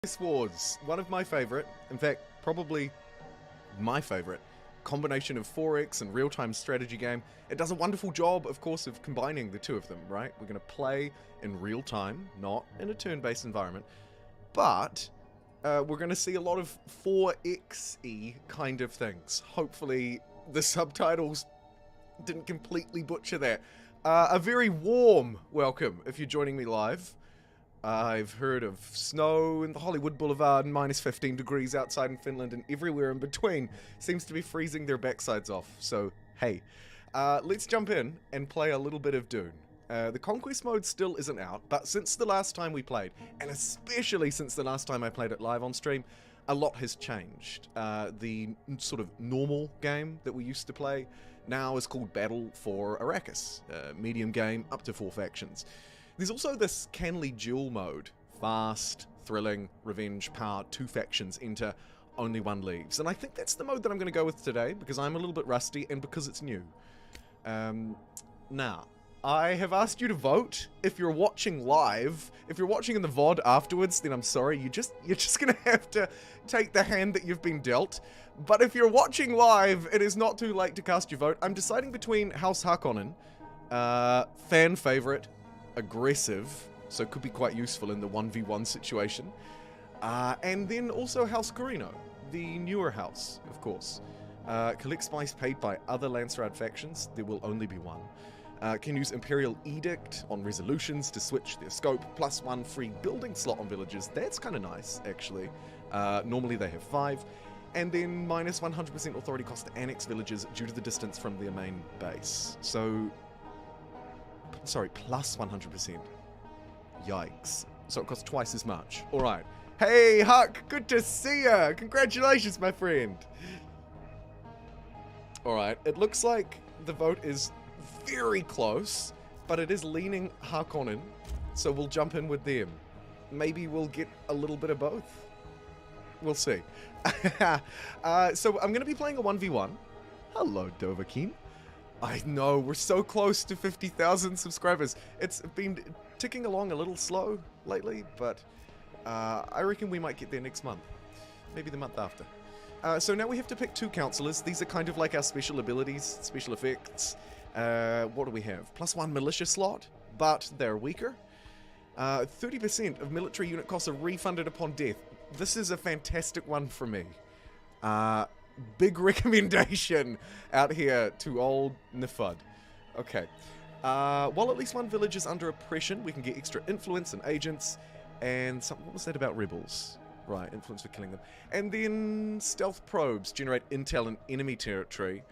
This was one of my favorite, in fact, probably my favorite, combination of 4X and real-time strategy game. It does a wonderful job, of course, of combining the two of them, right? We're going to play in real time, not in a turn-based environment, but we're going to see a lot of 4X-y kind of things. Hopefully, the subtitles didn't completely butcher that. A very warm welcome if you're joining me live. I've heard of snow in the Hollywood Boulevard and minus 15 degrees outside in Finland, and everywhere in between seems to be freezing their backsides off. So, hey, let's jump in and play a little bit of Dune. The Conquest mode still isn't out, but since the last time we played, and especially since the last time I played it live on stream, a lot has changed. The sort of normal game that we used to play now is called Battle for Arrakis, medium game up to 4 factions. There's also this Canley duel mode. Fast, thrilling, revenge, power, 2 factions enter, only 1 leaves. And I think that's the mode that I'm going to go with today, because I'm a little bit rusty and because it's new. Now, I have asked you to vote. If you're watching live, if you're watching in the VOD afterwards, then I'm sorry, you're just going to have to take the hand that you've been dealt. But if you're watching live, it is not too late to cast your vote. I'm deciding between House Harkonnen, fan favorite, aggressive, so could be quite useful in the 1v1 situation, and then also House Corrino, the newer house, of course. Collect spice paid by other Landsraad factions, there will only be 1. Can use Imperial Edict on resolutions to switch their scope, +1 free building slot on villages. That's kind of nice, actually. Normally they have 5. And then minus 100% authority cost to annex villages due to the distance from their main base. So, sorry, plus 100%. Yikes. So it costs twice as much. Alright. Hey, Huck! Good to see ya! Congratulations, my friend! Alright, it looks like the vote is very close, but it is leaning Harkonnen, so we'll jump in with them. Maybe we'll get a little bit of both. We'll see. So I'm going to be playing a 1v1. Hello, Dovahkiin. I know, we're so close to 50,000 subscribers. It's been ticking along a little slow lately, but I reckon we might get there next month. Maybe the month after. So now we have to pick 2 councilors. These are kind of like our special abilities, special effects. What do we have? +1 militia slot, but they're weaker. 30% of military unit costs are refunded upon death. This is a fantastic one for me. Big recommendation out here to old Nifud. Okay. While at least 1 village is under oppression, we can get extra influence and agents. And what was that about rebels? Right, influence for killing them. And then stealth probes generate intel in enemy territory.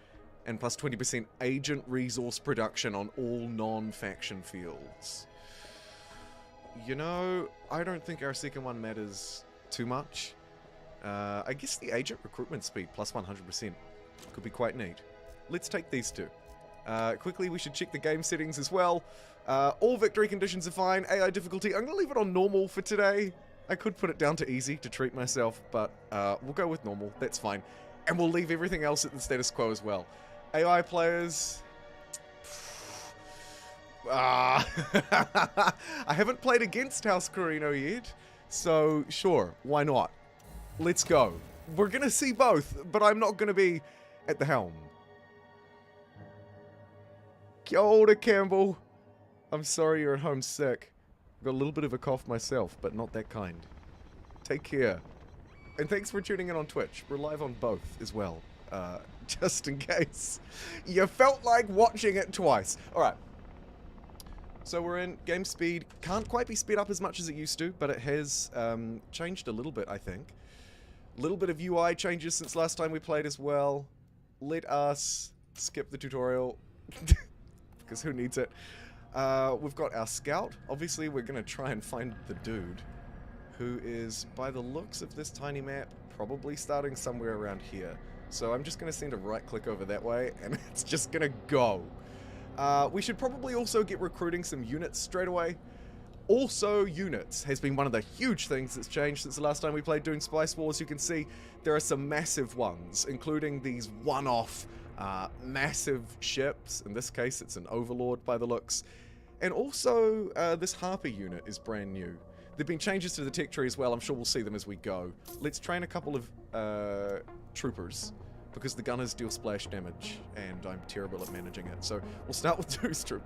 And plus 20% agent resource production on all non-faction fields. You know, I don't think our second one matters too much. I guess the agent recruitment speed plus 100% could be quite neat. Let's take these 2. Quickly, we should check the game settings as well. All victory conditions are fine. AI difficulty, I'm going to leave it on normal for today. I could put it down to easy to treat myself, but we'll go with normal. That's fine. And we'll leave everything else at the status quo as well. AI players... I haven't played against House Corrino yet, so sure, why not? Let's go. We're going to see both, but I'm not going to be at the helm. Kia ora, Campbell. I'm sorry you're at home sick. I've got a little bit of a cough myself, but not that kind. Take care. And thanks for tuning in on Twitch. We're live on both as well, just in case you felt like watching it twice. Alright. So we're in game speed. Can't quite be sped up as much as it used to, but it has changed a little bit, I think. A little bit of UI changes since last time we played as well. Let us skip the tutorial, because who needs it? We've got our scout. Obviously, we're going to try and find the dude, who is, by the looks of this tiny map, probably starting somewhere around here. So I'm just going to send a right click over that way, and it's just going to go. We should probably also get recruiting some units straight away. Also, units has been one of the huge things that's changed since the last time we played Dune Spice Wars. You can see there are some massive ones, including these one-off massive ships. In this case, it's an Overlord by the looks. And also, this Harper unit is brand new. There've been changes to the tech tree as well. I'm sure we'll see them as we go. Let's train a couple of troopers, because the gunners deal splash damage, and I'm terrible at managing it. So we'll start with 2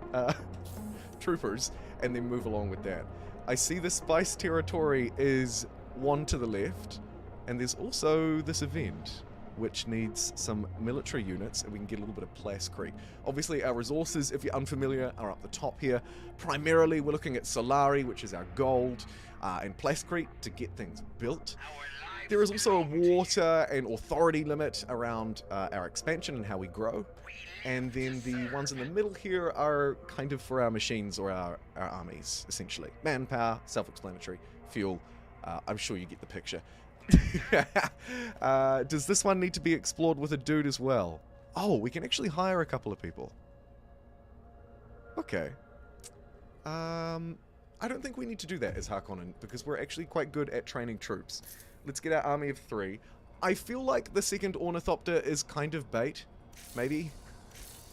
troopers, and then move along with that. I see the spice territory is 1 to the left, and there's also this event, which needs some military units, and we can get a little bit of plascrete. Obviously, our resources, if you're unfamiliar, are up the top here. Primarily, we're looking at Solari, which is our gold, and plascrete to get things built. There is also a water and authority limit around our expansion and how we grow. And then the ones in the middle here are kind of for our machines or our armies, essentially. Manpower, self-explanatory, fuel. I'm sure you get the picture. Does this one need to be explored with a dude as well? Oh, we can actually hire a couple of people. Okay. I don't think we need to do that as Harkonnen, because we're actually quite good at training troops. Let's get our army of 3. I feel like the second Ornithopter is kind of bait. Maybe?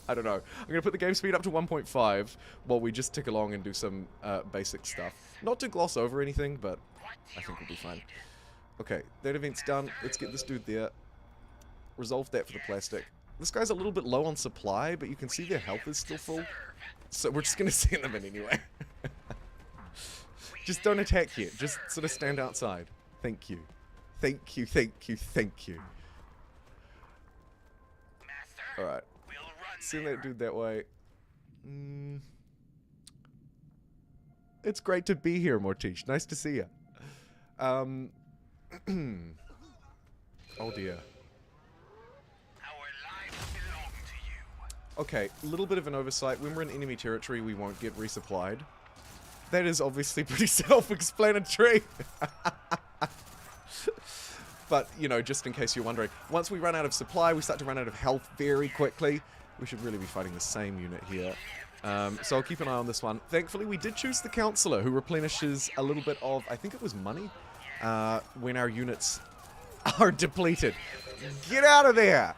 I don't know. I'm going to put the game speed up to 1.5 while we just tick along and do some basic stuff. Not to gloss over anything, but I think we'll be fine. Okay, that event's done. Let's get this dude there. Resolve that for the plastic. This guy's a little bit low on supply, but you can see their health is still full. So we're just going to send them in anyway. Just don't attack yet. Just sort of stand outside. Thank you. Thank you, thank you, thank you. Alright. Send that dude that way. It's great to be here, Mortish. Nice to see you. Oh dear. Okay, a little bit of an oversight. When we're in enemy territory, we won't get resupplied. That is obviously pretty self-explanatory. But, you know, just in case you're wondering, once we run out of supply, we start to run out of health very quickly. We should really be fighting the same unit here. So I'll keep an eye on this one. Thankfully, we did choose the councilor, who replenishes a little bit of, I think it was money, when our units are depleted. Get out of there!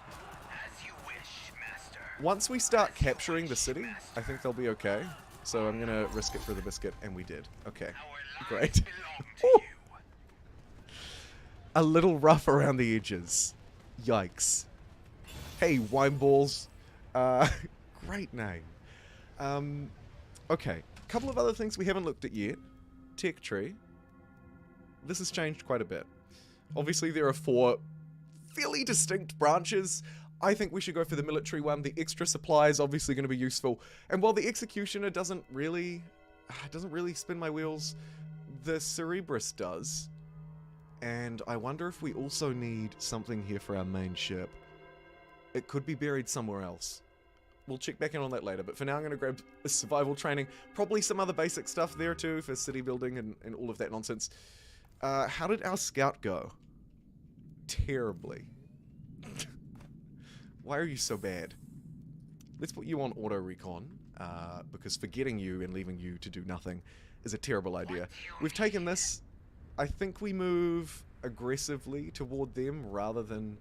Once we start capturing the city, I think they'll be okay. So I'm going to risk it for the biscuit, and we did. Okay, great. A little rough around the edges. Yikes. Hey, wine balls. Great name. Okay, a couple of other things we haven't looked at yet. Tech tree. This has changed quite a bit. Obviously, there are 4 fairly distinct branches. I think we should go for the military one. The extra supply is obviously going to be useful. And while the executioner doesn't really spin my wheels, the Cerebrus does. And I wonder if we also need something here for our main ship. It could be buried somewhere else. We'll check back in on that later, but for now I'm going to grab a survival training. Probably some other basic stuff there too for city building and all of that nonsense. How did our scout go? Terribly. Why are you so bad? Let's put you on auto recon, because forgetting you and leaving you to do nothing is a terrible idea. We've taken this. I think we move aggressively toward them rather than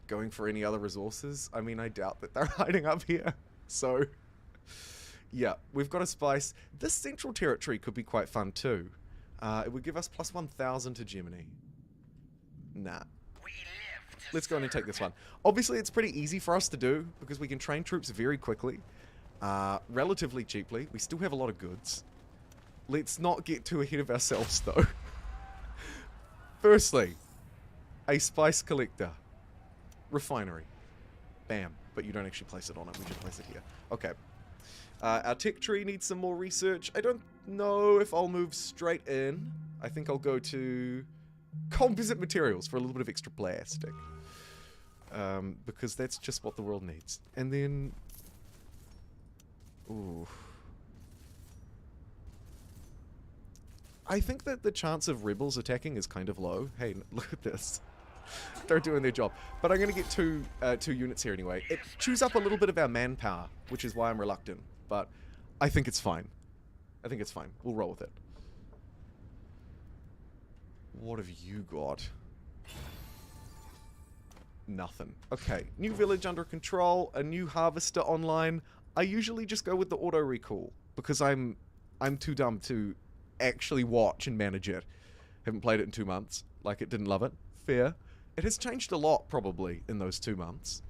going for any other resources. I mean, I doubt that they're hiding up here. So, yeah, we've got a spice. This central territory could be quite fun too. It would give us plus 1,000 to Germany. Nah. Let's go in and take this one. Obviously, it's pretty easy for us to do because we can train troops very quickly, relatively cheaply. We still have a lot of goods. Let's not get too ahead of ourselves, though. Firstly, a spice collector. Refinery. Bam. But you don't actually place it on it. We just place it here. Okay. Our tech tree needs some more research. I don't know if I'll move straight in. I think I'll go to composite materials for a little bit of extra plastic. Because that's just what the world needs. And then... Ooh. I think that the chance of rebels attacking is kind of low. Hey, look at this. They're doing their job. But I'm going to get two units here anyway. It chews up a little bit of our manpower, which is why I'm reluctant. But I think it's fine. I think it's fine. We'll roll with it. What have you got? Nothing. Okay. New village under control. A new harvester online. I usually just go with the auto recall because I'm too dumb to actually watch and manage it. Haven't played it in 2 months. Like it, didn't love it. Fair. It has changed a lot, probably, in those 2 months.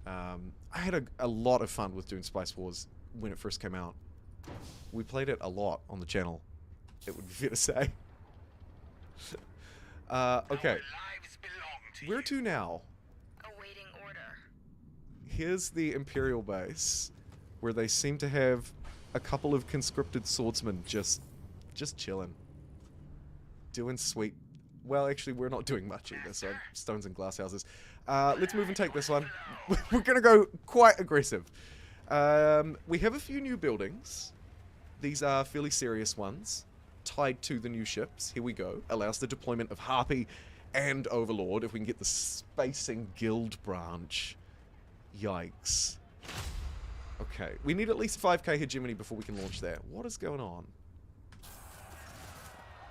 I had a lot of fun with Dune Spice Wars when it first came out. We played it a lot on the channel, it would be fair to say. Okay. Where to now? Awaiting order. Here's the Imperial base, where they seem to have a couple of conscripted swordsmen just chilling. Doing sweet. Well, actually, we're not doing much either, so stones and glass houses. Let's move and take this one. We're going to go quite aggressive. We have a few new buildings. These are fairly serious ones, tied to the new ships. Here we go. Allows the deployment of Harpy and Overlord if we can get the Spacing Guild branch. Yikes. Okay, we need at least 5k hegemony before we can launch that. What is going on?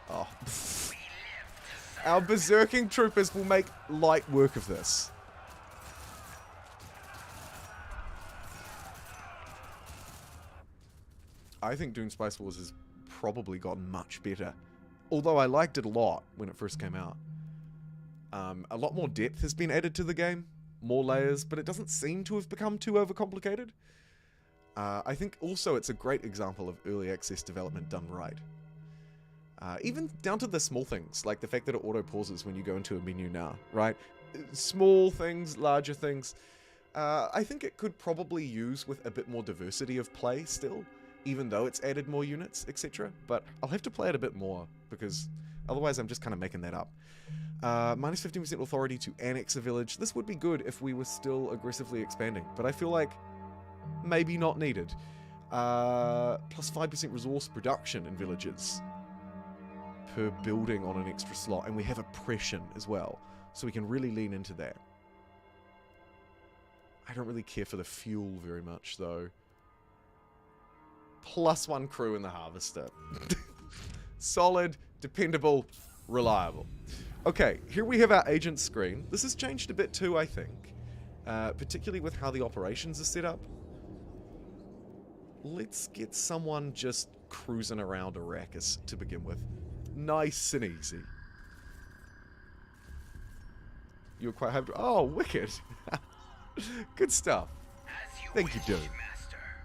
Oh. Our berserking troopers will make light work of this. I think Dune Spice Wars has probably gotten much better. Although I liked it a lot when it first came out. A lot more depth has been added to the game. More layers, but it doesn't seem to have become too overcomplicated. I think also it's a great example of early access development done right. Even down to the small things, like the fact that it auto-pauses when you go into a menu now, right? Small things, larger things. I think it could probably use with a bit more diversity of play still, even though it's added more units, etc. But I'll have to play it a bit more, because otherwise I'm just kind of making that up. Minus 15% authority to annex a village. This would be good if we were still aggressively expanding, but I feel like maybe not needed. Plus 5% resource production in villages per building on an extra slot, and we have oppression as well, so we can really lean into that. I don't really care for the fuel very much though. Plus 1 crew in the harvester. Solid, dependable, reliable. Okay, here we have our agent screen. This has changed a bit too, I think, particularly with how the operations are set up. Let's get someone just cruising around Arrakis to begin with. Nice and easy. You were quite happy. Oh, wicked. Good stuff. Thank you, Dune.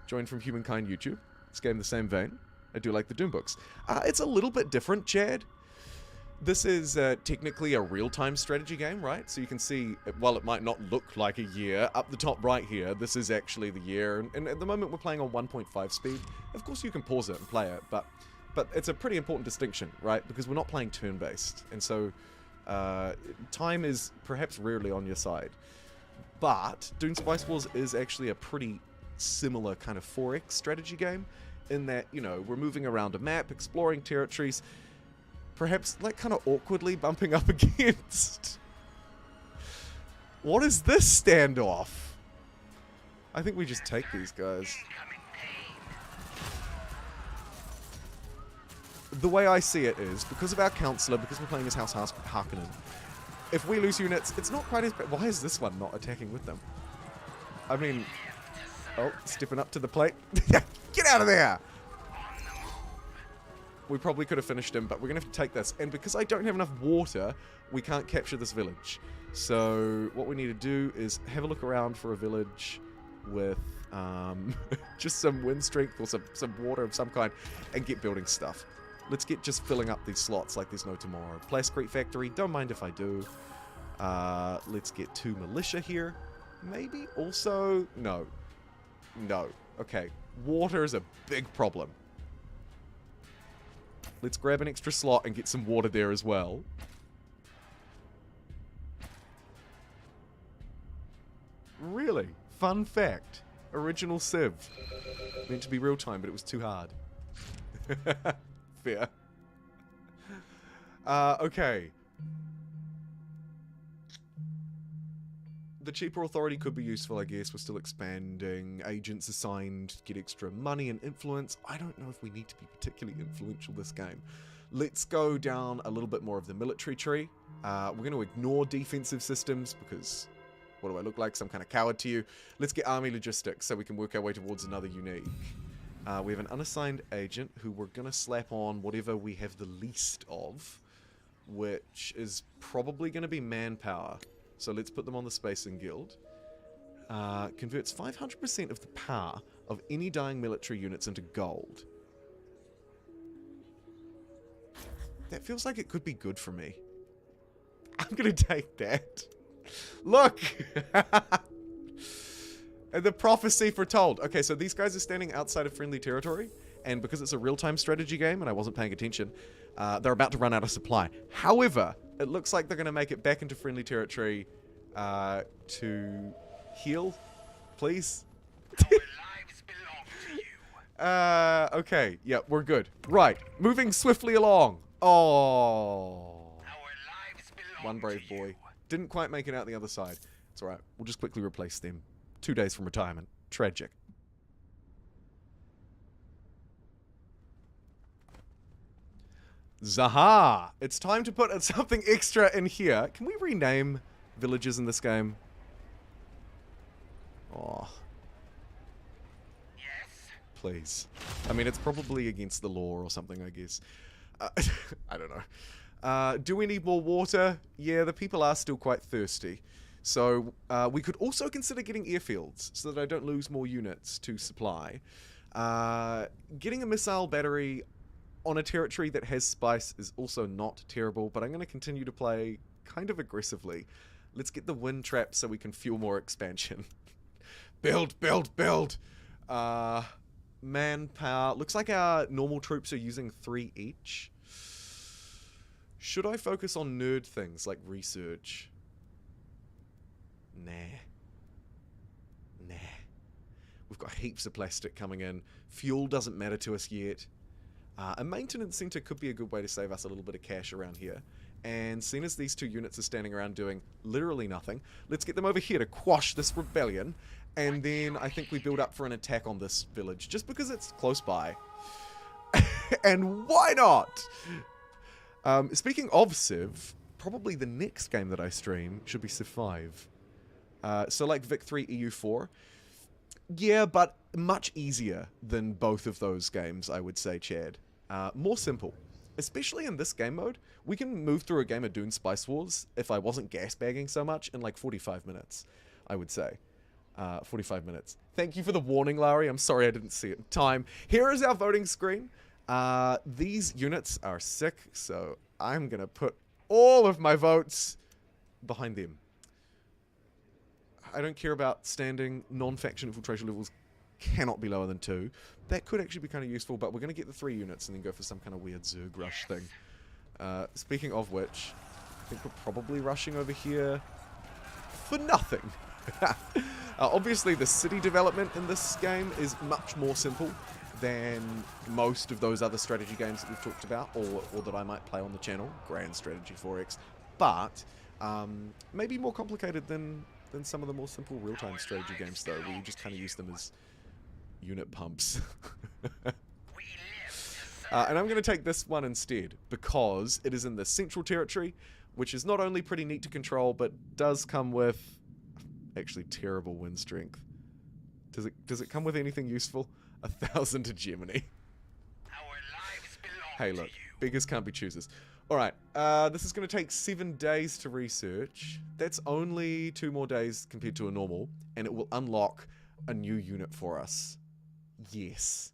Joined from Humankind YouTube. This game the same vein. I do like the Dune books. It's a little bit different, Chad. This is technically a real-time strategy game, right? So you can see, while it might not look like a year, up the top right here, this is actually the year. And at the moment we're playing on 1.5 speed. Of course you can pause it and play it, but it's a pretty important distinction, right? Because we're not playing turn-based. And so time is perhaps rarely on your side. But Dune Spice Wars is actually a pretty similar kind of 4X strategy game in that, you know, we're moving around a map, exploring territories, perhaps like kind of awkwardly bumping up against. What is this standoff? I think we just take these guys. The way I see it is, because of our councilor, because we're playing as House Harkonnen, if we lose units, it's not quite as bad. Why is this one not attacking with them? I mean, oh, stepping up to the plate. Get out of there! We probably could have finished him, but we're going to have to take this. And because I don't have enough water, we can't capture this village. So what we need to do is have a look around for a village with just some wind strength or some water of some kind and get building stuff. Let's get just filling up these slots like there's no tomorrow. Plascrete Factory, don't mind if I do. Let's get 2 militia here. Maybe also... No. No. Okay. Water is a big problem. Let's grab an extra slot and get some water there as well. Really? Fun fact. Original Civ. Meant to be real time, but it was too hard. Fair. Okay. The cheaper authority could be useful, I guess. We're still expanding. Agents assigned get extra money and influence. I don't know if we need to be particularly influential this game. Let's go down a little bit more of the military tree. We're going to ignore defensive systems because what do I look like? Some kind of coward to you. Let's get army logistics so we can work our way towards another unique. We have an unassigned agent who we're going to slap on whatever we have the least of, which is probably going to be manpower. So let's put them on the Spacing Guild. Converts 500% of the power of any dying military units into gold. That feels like it could be good for me. I'm going to take that. Look! And the prophecy foretold. Okay, so these guys are standing outside of friendly territory, and because it's a real-time strategy game and I wasn't paying attention, they're about to run out of supply. However, it looks like they're going to make it back into friendly territory to heal, please. Our lives belong to you. Okay, yeah, we're good. Right, moving swiftly along. Oh. Our lives belong One brave to you. boy. Didn't quite make it out the other side. It's alright, we'll just quickly replace them. 2 days from retirement. Tragic. Zaha! It's time to put something extra in here. Can we rename villages in this game? Oh. Yes. Please. I mean, it's probably against the law or something, I guess. I don't know. Do we need more water? Yeah, the people are still quite thirsty. So, we could also consider getting airfields so that I don't lose more units to supply. Getting a missile battery on a territory that has spice is also not terrible, but I'm going to continue to play kind of aggressively. Let's get the wind trap so we can fuel more expansion. Build, build, build! Manpower. Looks like our normal troops are using 3 each. Should I focus on nerd things like research? Nah. Nah. We've got heaps of plastic coming in. Fuel doesn't matter to us yet. A maintenance center could be a good way to save us a little bit of cash around here. And seeing as these 2 units are standing around doing literally nothing, let's get them over here to quash this rebellion. And then I think we build up for an attack on this village, just because it's close by. And why not? Speaking of Civ, probably the next game that I stream should be Civ 5. So like Vic 3 EU4. Yeah, but much easier than both of those games, I would say, Chad. More simple. Especially in this game mode, we can move through a game of Dune Spice Wars, if I wasn't gasbagging so much, in like 45 minutes, I would say. 45 minutes. Thank you for the warning, Larry. I'm sorry I didn't see it in time. Here is our voting screen. These units are sick, so I'm going to put all of my votes behind them. I don't care about standing. Non-faction infiltration levels cannot be lower than 2. That could actually be kind of useful, but we're going to get the 3 units and then go for some kind of weird Zerg rush thing. Speaking of which, I think we're probably rushing over here for nothing. Obviously, the city development in this game is much more simple than most of those other strategy games that we've talked about, or that I might play on the channel, Grand Strategy 4X, but maybe more complicated than some of the more simple real-time strategy games, though, where you just kind of use them as unit pumps. And I'm going to take this one instead, because it is in the Central Territory, which is not only pretty neat to control, but does come with actually terrible wind strength. Does it come with anything useful? 1,000 hegemony. Hey, look, beggars can't be choosers. Alright, this is going to take 7 days to research. That's only 2 more days compared to a normal, and it will unlock a new unit for us. Yes.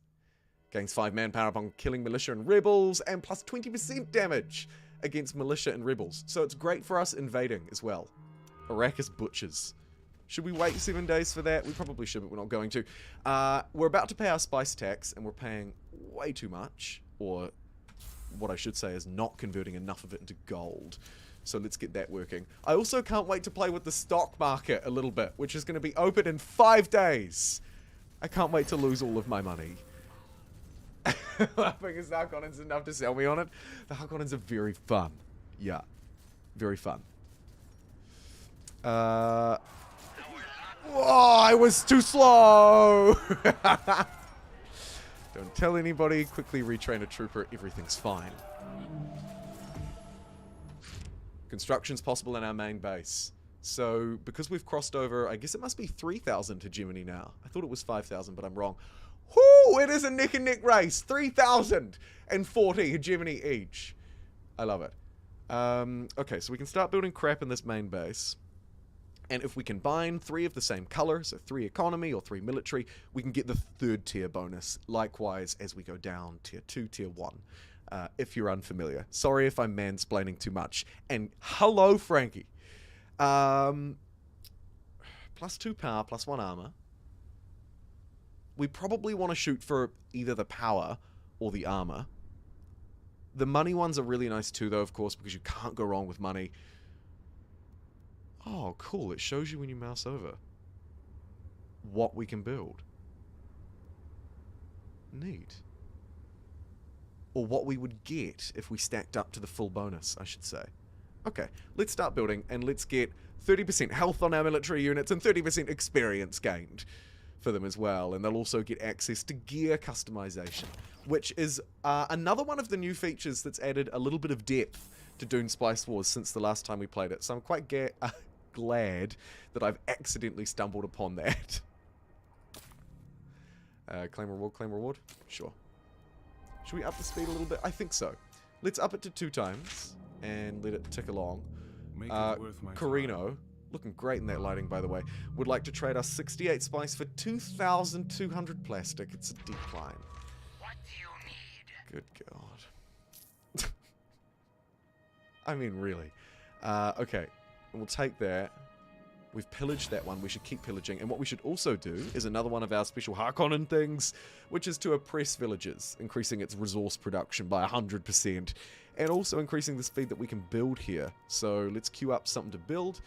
Gains 5 manpower upon killing militia and rebels, and plus 20% damage against militia and rebels. So it's great for us invading as well. Arrakis butchers. Should we wait 7 days for that? We probably should, but we're not going to. We're about to pay our spice tax, and we're paying way too much, or what I should say is not converting enough of it into gold. So let's get that working. I also can't wait to play with the stock market a little bit, which is going to be open in 5 days. I can't wait to lose all of my money. Laughing as Harkonnens enough to sell me on it. The Harkonnens are very fun. Yeah. Very fun. Oh, I was too slow! Don't tell anybody. Quickly retrain a trooper. Everything's fine. Construction's possible in our main base. So, because we've crossed over, I guess it must be 3,000 hegemony now. I thought it was 5,000, but I'm wrong. Whoo! It is a neck and neck race. 3,040 hegemony each. I love it. Okay, so we can start building crap in this main base. And if we combine 3 of the same color, so 3 economy or 3 military, we can get the 3rd tier bonus. Likewise, as we go down tier 2, tier 1. If you're unfamiliar. Sorry if I'm mansplaining too much. And hello, Frankie. +2 power, +1 armor. We probably want to shoot for either the power or the armor. The money ones are really nice too, though, of course, because you can't go wrong with money. Oh, cool. It shows you when you mouse over what we can build. Neat. Or what we would get if we stacked up to the full bonus, I should say. Okay, let's start building, and let's get 30% health on our military units and 30% experience gained for them as well. And they'll also get access to gear customization, which is another one of the new features that's added a little bit of depth to Dune Spice Wars since the last time we played it. So I'm quite glad that I've accidentally stumbled upon that. Claim reward? Sure. Should we up the speed a little bit? I think so. Let's up it to 2 times and let it tick along. Make it worth my Corrino, time. looking great in that lighting, by the way, would like to trade us 68 spice for 2,200 plastic. It's a decline. What do you need? Good God. I mean, really. Okay, we'll take that. We've pillaged that one. We should keep pillaging. And what we should also do is another one of our special Harkonnen things, which is to oppress villages, increasing its resource production by 100%, and also increasing the speed that we can build here. So let's queue up something to build.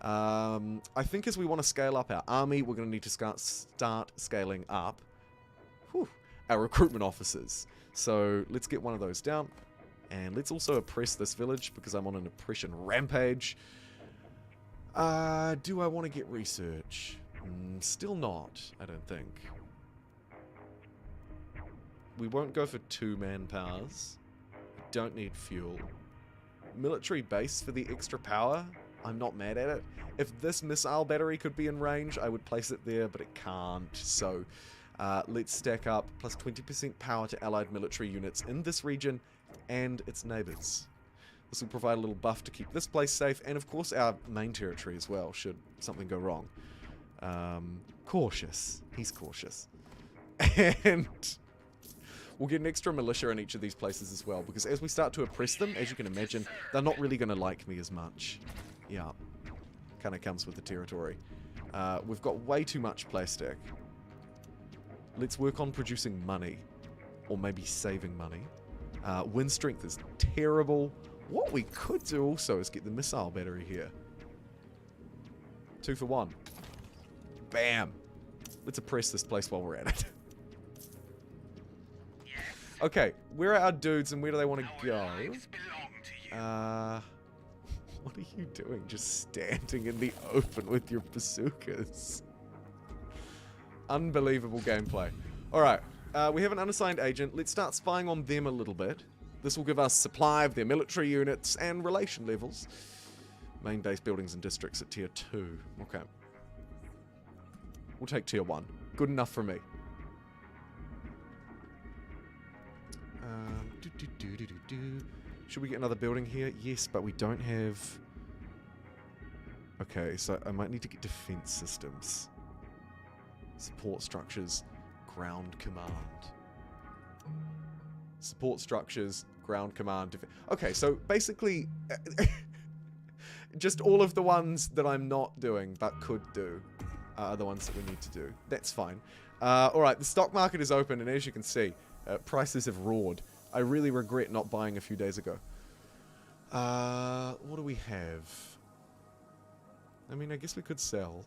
I think as we want to scale up our army, we're going to need to start scaling up our recruitment officers. So let's get one of those down. And let's also oppress this village because I'm on an oppression rampage. Do I want to get research? Still not, I don't think. We won't go for 2 manpowers. We don't need fuel. Military base for the extra power? I'm not mad at it. If this missile battery could be in range, I would place it there, but it can't. So, let's stack up plus 20% power to allied military units in this region and its neighbors. This will provide a little buff to keep this place safe, and of course our main territory as well, should something go wrong. Cautious. He's cautious. And we'll get an extra militia in each of these places as well, because as we start to oppress them, as you can imagine, they're not really going to like me as much. Yeah. Kind of comes with the territory. We've got way too much plastic. Let's work on producing money. Or maybe saving money. Wind strength is terrible. What we could do also is get the missile battery here. 2 for 1. Bam. Let's oppress this place while we're at it. Okay, where are our dudes and where do they want to go? Lives belong to you. What are you doing? Just standing in the open with your bazookas. Unbelievable gameplay. Alright, we have an unassigned agent. Let's start spying on them a little bit. This will give us supply of their military units and relation levels. Main base buildings and districts at tier 2. Okay. We'll take tier 1. Good enough for me. Should we get another building here? Yes, but we don't have... Okay, so I might need to get defense systems. Support structures. Ground command. Support structures, ground command. Okay, so basically, just all of the ones that I'm not doing but could do are the ones that we need to do. That's fine. Alright, the stock market is open, and as you can see, prices have roared. I really regret not buying a few days ago. What do we have? I mean, I guess we could sell.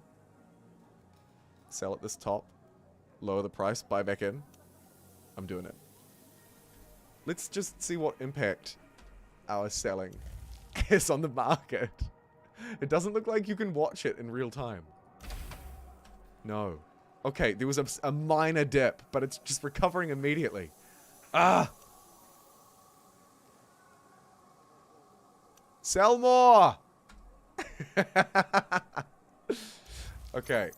Sell at this top. Lower the price, buy back in. I'm doing it. Let's just see what impact our selling has on the market. It doesn't look like you can watch it in real time. No. Okay, there was a minor dip, but it's just recovering immediately. Ah! Sell more! Okay.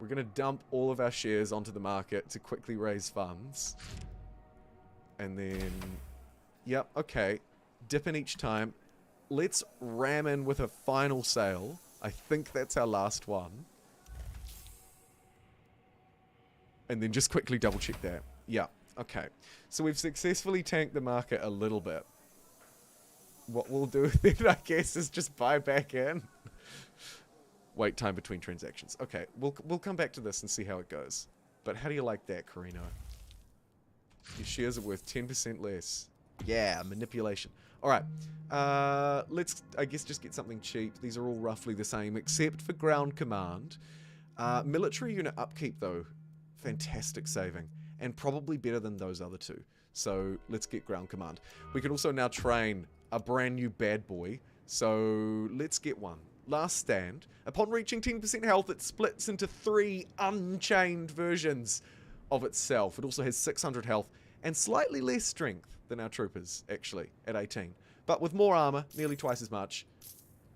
We're going to dump all of our shares onto the market to quickly raise funds. And then... Yep, okay. Dip in each time. Let's ram in with a final sale. I think that's our last one. And then just quickly double check that. Yeah, okay. So we've successfully tanked the market a little bit. What we'll do then, I guess, is just buy back in. Wait time between transactions. Okay, we'll come back to this and see how it goes. But how do you like that, Corrino? Your shares are worth 10% less. Yeah, manipulation. Alright, let's, I guess, just get something cheap. These are all roughly the same, except for ground command. Military unit upkeep, though. Fantastic saving. And probably better than those other two. So, let's get ground command. We can also now train a brand new bad boy. So, let's get one. Last stand. Upon reaching 10% health, it splits into 3 unchained versions of itself. It also has 600 health and slightly less strength than our troopers, actually, at 18. But with more armor, nearly twice as much,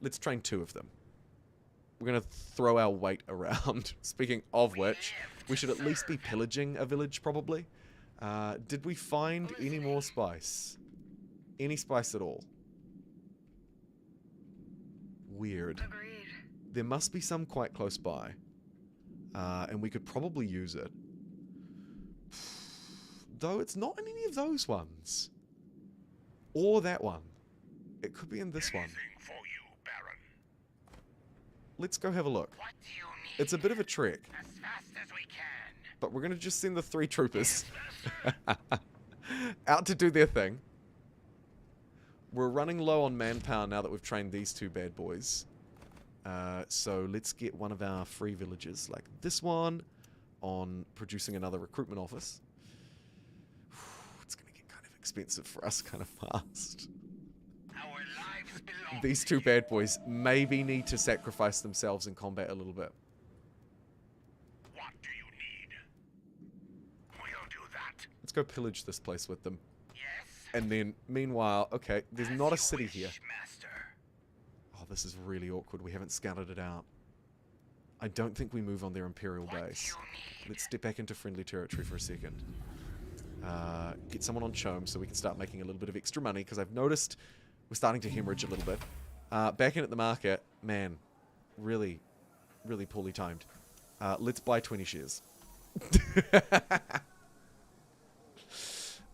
let's train 2 of them. We're going to throw our weight around. Speaking of which, we should at least be pillaging a village, probably. Did we find any more spice? Any spice at all? Weird. Agreed. There must be some quite close by. And we could probably use it. Though it's not in any of those ones. Or that one. It could be in this one. For you, Baron. Let's go have a look. What do you need? It's a bit of a trek. As fast as we can. But we're going to just send the 3 troopers out to do their thing. We're running low on manpower now that we've trained these 2 bad boys. So let's get one of our free villages, like this one, on producing another recruitment office. It's going to get kind of expensive for us kind of fast. Our lives belong These 2 bad boys maybe need to sacrifice themselves in combat a little bit. What do you need? We'll do that. Let's go pillage this place with them. Yes. And then, meanwhile, okay, there's As not a you city wish, here. Master. Oh, this is really awkward. We haven't scouted it out. I don't think we move on their Imperial What base. do you need? Let's step back into friendly territory for a second. Get someone on Chome so we can start making a little bit of extra money, because I've noticed we're starting to hemorrhage a little bit. Back in at the market, man, really, really poorly timed. Let's buy 20 shares.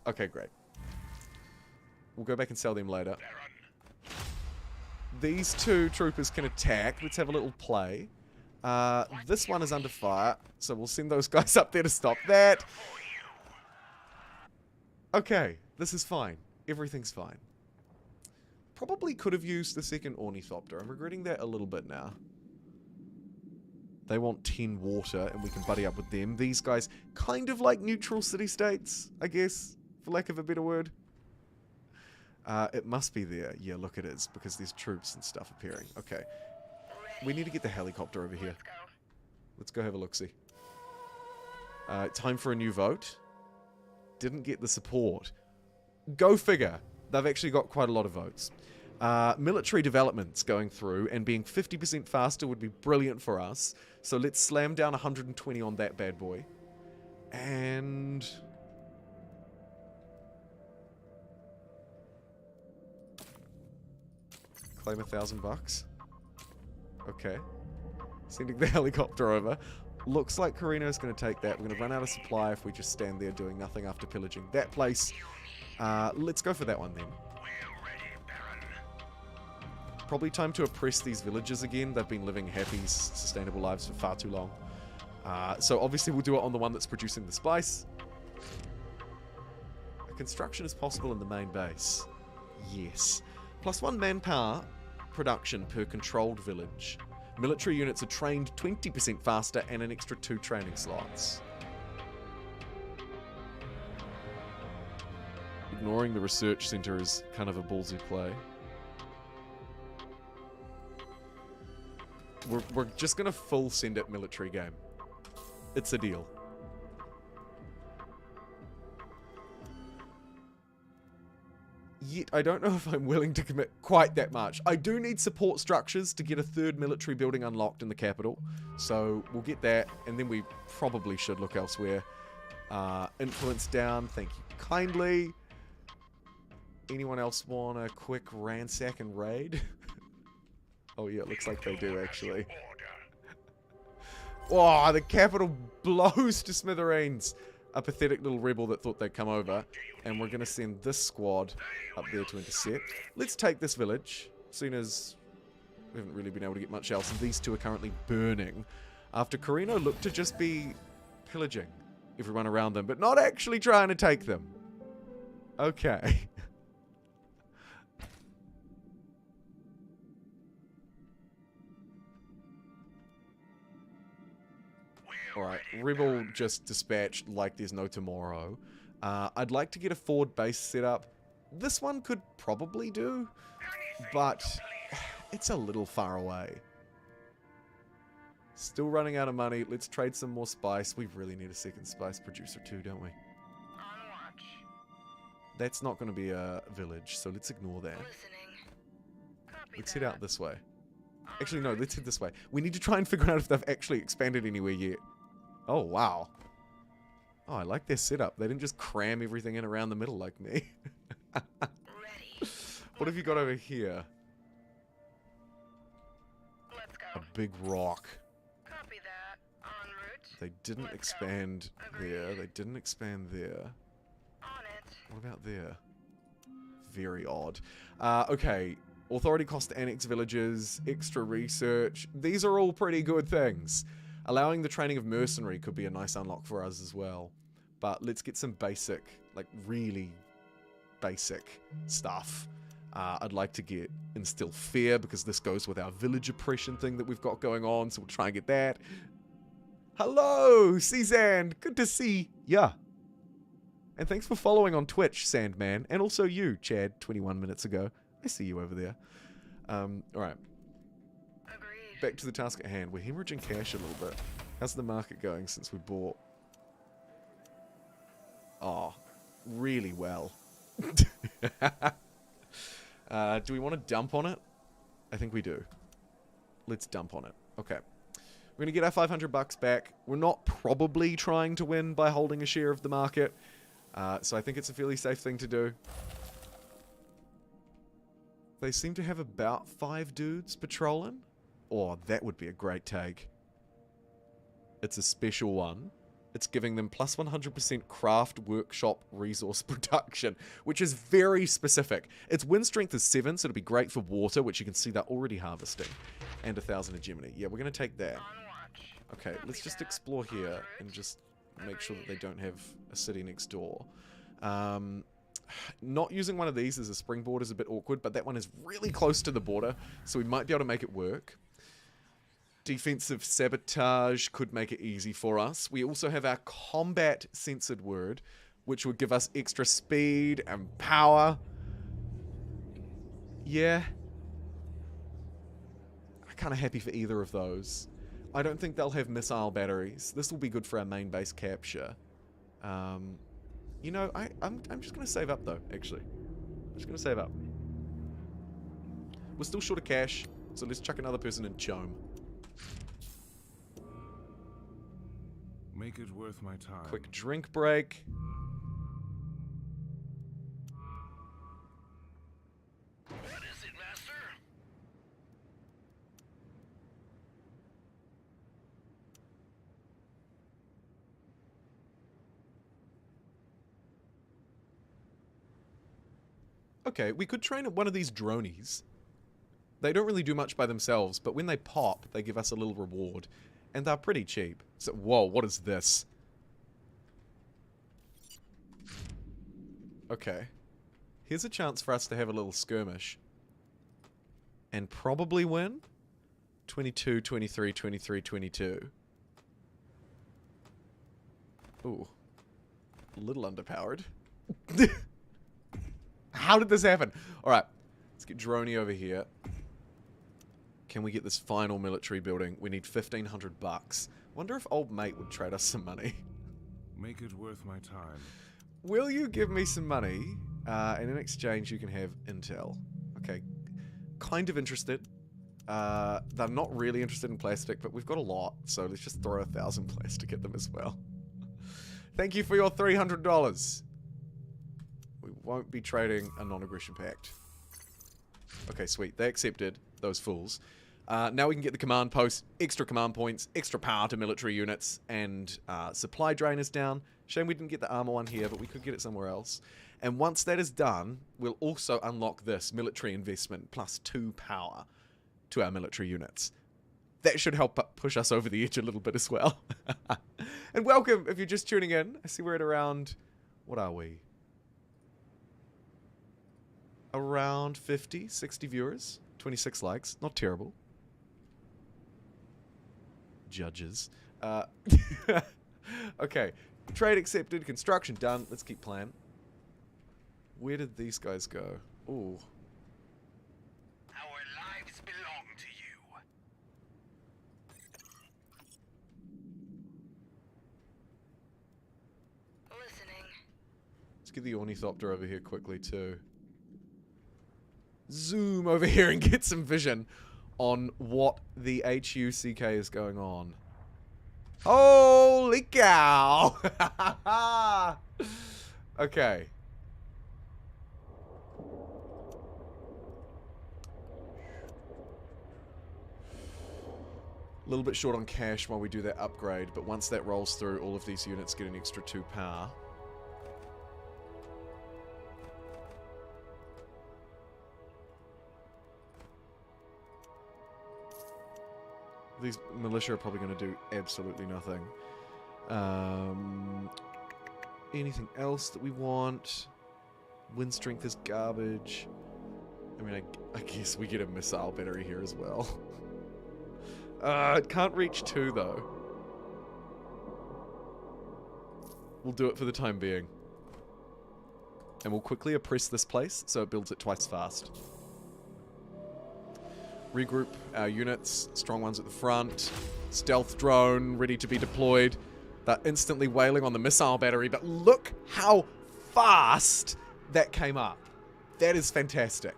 Okay, great. We'll go back and sell them later. Baron. These 2 troopers can attack. Let's have a little play. This one is under fire, so we'll send those guys up there to stop that. For you. Okay, this is fine. Everything's fine. Probably could have used the second ornithopter. I'm regretting that a little bit now. They want 10 water, and we can buddy up with them. These guys, kind of like neutral city-states, I guess, for lack of a better word. It must be there. Yeah, look, it is, because there's troops and stuff appearing. Okay. We need to get the helicopter over here. Let's go. Let's go have a look-see. Time for a new vote. Didn't get the support. Go figure. They've actually got quite a lot of votes. Military developments going through, and being 50% faster would be brilliant for us. So let's slam down 120 on that bad boy. And... claim $1,000. Okay. Sending the helicopter over. Looks like Corrino's going to take that. We're going to run out of supply if we just stand there doing nothing after pillaging that place. Let's go for that one then. We're ready, Baron. Probably time to oppress these villagers again. They've been living happy, sustainable lives for far too long. So obviously we'll do it on the one that's producing the spice. A construction is possible in the main base. Yes. +1 manpower production per controlled village. Military units are trained 20% faster and an extra 2 training slots. Ignoring the research center is kind of a ballsy play. We're just gonna full send it military game. It's a deal. yet I don't know if I'm willing to commit quite that much. I do need support structures to get a third military building unlocked in the capital. So we'll get that, and then we probably should look elsewhere. Influence down, thank you kindly. Anyone else want a quick ransack and raid? Oh yeah, it looks like they do actually. Oh, the capital blows to smithereens. A pathetic little rebel that thought they'd come over. And we're going to send this squad up there to intercept. Let's take this village, seeing as we haven't really been able to get much else. And these two are currently burning. After Corrino looked to just be pillaging everyone around them, but not actually trying to take them. Okay. Alright, Rebel just dispatched like there's no tomorrow. I'd like to get a forward base set up. This one could probably do, but it's a little far away. Still running out of money. Let's trade some more spice. We really need a second spice producer too, don't we? That's not going to be a village, so let's ignore that. Let's head out this way. Actually, no, let's head this way. We need to try and figure out if they've actually expanded anywhere yet. Oh, wow. Oh, I like their setup. They didn't just cram everything in around the middle like me. What have you got over here? Let's go. A big rock. Copy that. En route. They didn't Let's expand go. there. Agreed. They didn't expand there. On it. What about there? Very odd. Okay. Authority cost to annex villages, extra research. These are all pretty good things. Allowing the training of mercenary could be a nice unlock for us as well. But let's get some basic, like really basic stuff. I'd like to get instill fear because this goes with our village oppression thing that we've got going on. So we'll try and get that. Hello, Sand. Good to see ya. And thanks for following on Twitch, Sandman. And also you, Chad, 21 minutes ago. I see you over there. Alright. Agreed. Back to the task at hand. We're hemorrhaging cash a little bit. How's the market going since we bought? Oh, really well. Do we want to dump on it? I think we do. Let's dump on it. Okay. We're going to get our 500 bucks back. We're not probably trying to win by holding a share of the market. So I think it's a fairly safe thing to do. They seem to have about 5 dudes patrolling. Oh, that would be a great take. It's a special one. It's giving them plus 100% craft workshop resource production, which is very specific. Its wind strength is 7, so it'll be great for water, which you can see they're already harvesting. And 1,000 hegemony. Yeah, we're going to take that. Okay, let's just explore here and just make sure that they don't have a city next door. Not using one of these as a springboard is a bit awkward, but that one is really close to the border, so we might be able to make it work. Defensive sabotage could make it easy for us. We also have our combat censored word, which would give us extra speed and power. Yeah. I'm kind of happy for either of those. I don't think they'll have missile batteries. This will be good for our main base capture. You know, I'm just going to save up, though, actually. I'm just going to save up. We're still short of cash, so let's chuck another person in Chome. Make it worth my time. Quick drink break. What is it, Master? Okay, we could train one of these dronies. They don't really do much by themselves, but when they pop, they give us a little reward. And they're pretty cheap. So, whoa, what is this? Okay. Here's a chance for us to have a little skirmish. And probably win. 22, 23, 23, 22. Ooh. A little underpowered. How did this happen? Alright. Let's get Droney over here. Can we get this final military building? We need 1,500 bucks. Wonder if old mate would trade us some money. Make it worth my time. Will you give me some money? And in exchange, you can have intel. Okay. Kind of interested. They're not really interested in plastic, but we've got a lot, so let's just throw 1,000 plastic at them as well. Thank you for your $300. We won't be trading a non-aggression pact. Okay, sweet. They accepted, those fools. Now we can get the command post, extra command points, extra power to military units, and supply drainers down. Shame we didn't get the armor one here, but we could get it somewhere else. And once that is done, we'll also unlock this military investment plus 2 power to our military units. That should help push us over the edge a little bit as well. And welcome if you're just tuning in. I see we're at around, what are we? Around 50, 60 viewers, 26 likes, not terrible. Judges. Okay, trade accepted, construction done. Let's keep playing. Where did these guys go? Ooh. Our lives belong to you. Listening. Let's get the ornithopter over here quickly too. Zoom over here and get some vision on what the HUCK is going on. Holy cow! Okay. A little bit short on cash while we do that upgrade, but once that rolls through, all of these units get an extra 2 power. These militia are probably going to do absolutely nothing. Anything else that we want? Wind strength is garbage. I mean, I guess we get a missile battery here as well. It can't reach 2 though. We'll do it for the time being. And we'll quickly oppress this place so it builds it twice fast. Regroup our units, strong ones at the front. Stealth drone ready to be deployed. They're instantly wailing on the missile battery, but look how fast that came up. That is fantastic.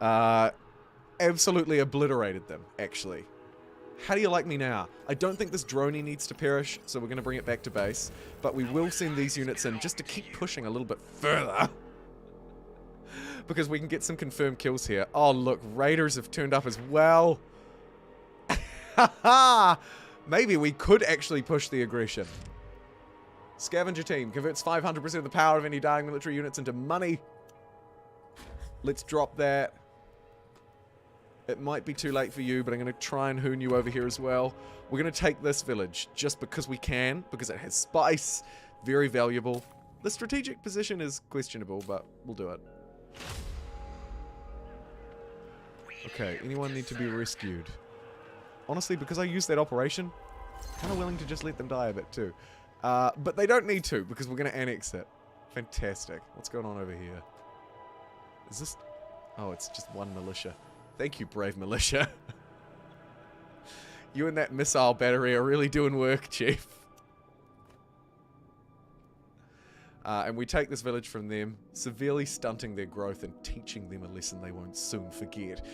Absolutely obliterated them, actually. How do you like me now? I don't think this droney needs to perish, so we're going to bring it back to base. But we will send these units in just to keep pushing a little bit further. Because we can get some confirmed kills here. Oh, look, raiders have turned up as well. Maybe we could actually push the aggression. Scavenger team converts 500% of the power of any dying military units into money. Let's drop that. It might be too late for you, but I'm going to try and hoon you over here as well. We're going to take this village just because we can, because it has spice. Very valuable. The strategic position is questionable, but we'll do it. Okay, anyone need to be rescued? Honestly, because I used that operation, kind of willing to just let them die a bit too. But they don't need to, because we're going to annex it. Fantastic. What's going on over here? Is this... Oh, it's just one militia. Thank you, brave militia. You and that missile battery are really doing work, Chief. And we take this village from them, severely stunting their growth and teaching them a lesson they won't soon forget.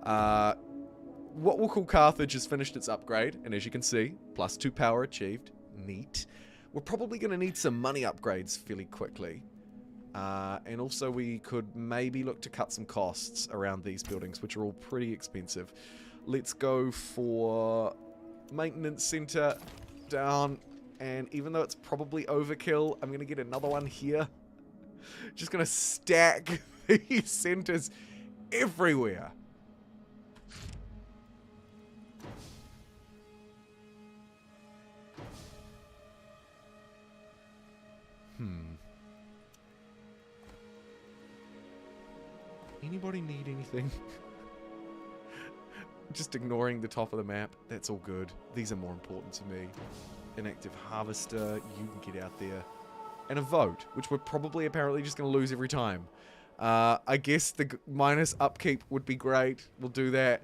What we'll call Carthage has finished its upgrade, and as you can see, plus 2 power achieved. Neat. We're probably going to need some money upgrades fairly quickly. And also we could maybe look to cut some costs around these buildings, which are all pretty expensive. Let's go for maintenance center down. And even though it's probably overkill, I'm going to get another one here. Just going to stack these centers everywhere. Anybody need anything? Just ignoring the top of the map. That's all good. These are more important to me. Inactive harvester. You can get out there. And a vote, which we're probably apparently just going to lose every time. I guess the minus upkeep would be great. We'll do that.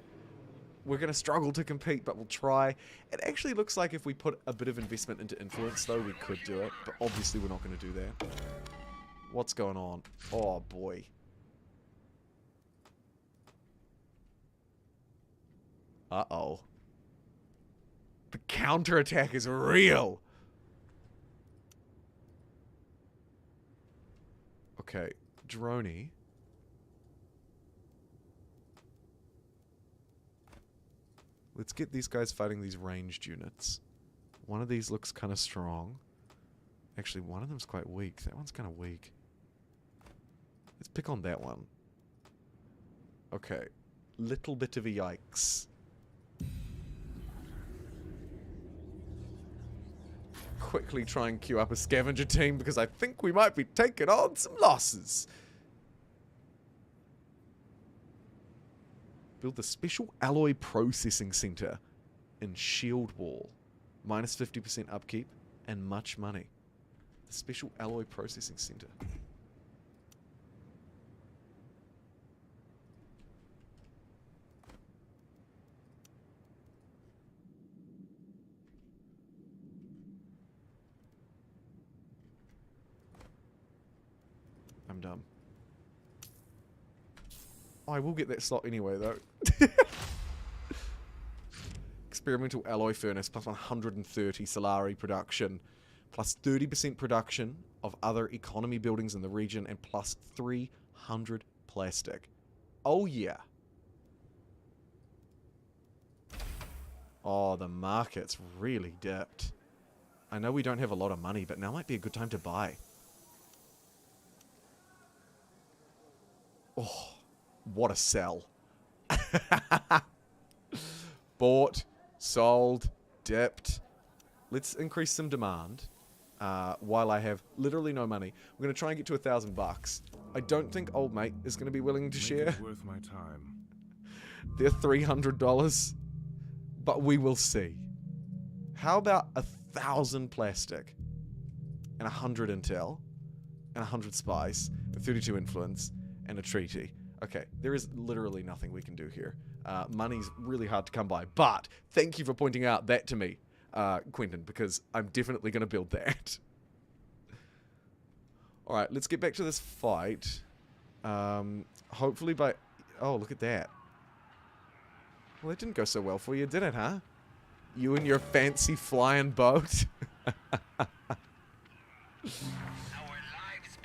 We're going to struggle to compete, but we'll try. It actually looks like if we put a bit of investment into influence, though, we could do it. But obviously we're not going to do that. What's going on? Oh, boy. Uh-oh. The counterattack is real. Okay, Droney. Let's get these guys fighting these ranged units. One of these looks kind of strong. Actually, one of them's quite weak. That one's kind of weak. Let's pick on that one. Okay. Little bit of a yikes. Quickly try and queue up a scavenger team because I think we might be taking on some losses. Build the Special Alloy Processing Center in Shield Wall. Minus 50% upkeep and much money. The Special Alloy Processing Center. I'm dumb. Oh, I will get that slot anyway, though. Experimental alloy furnace plus 130 Solari production, plus 30% production of other economy buildings in the region, and plus 300 plastic. Oh, yeah. Oh, the market's really dipped. I know we don't have a lot of money, but now might be a good time to buy. Oh, what a sell. Bought, sold, dipped. Let's increase some demand while I have literally no money. We're going to try and get to $1,000. I don't think old mate is going to be willing to share. Make it worth my time. They're $300, but we will see. How about 1,000 plastic and 100 intel and 100 spice and 32 influence and a treaty? Okay, there is literally nothing we can do here. Money's really hard to come by, but thank you for pointing out that to me, Quentin, because I'm definitely going to build that. Alright, let's get back to this fight. Hopefully by... Oh, look at that. Well, that didn't go so well for you, did it, huh? You and your fancy flying boat.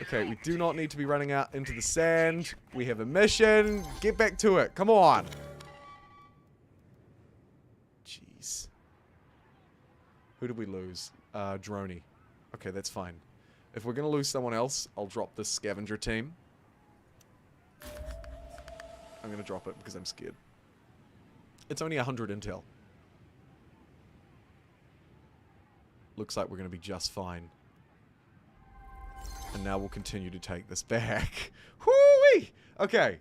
Okay, we do not need to be running out into the sand. We have a mission. Get back to it. Come on. Jeez. Who did we lose? Droney. Okay, that's fine. If we're going to lose someone else, I'll drop this scavenger team. I'm going to drop it because I'm scared. It's only 100 intel. Looks like we're going to be just fine. And now we'll continue to take this back. Whoo-wee! Okay.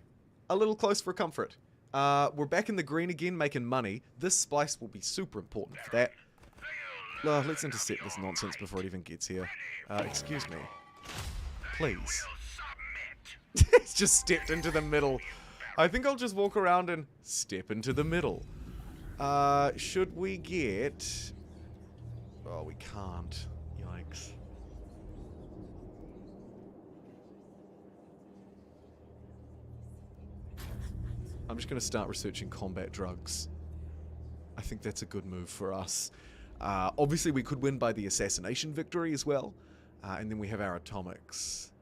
A little close for comfort. We're back in the green again, making money. This spice will be super important for that. Let's intercept this nonsense before it even gets here. Excuse me. Please. It's just stepped into the middle. I think I'll just walk around and step into the middle. Should we get... Oh, we can't. Yikes. I'm just going to start researching combat drugs. I think that's a good move for us. Obviously, we could win by the assassination victory as well. And then we have our atomics.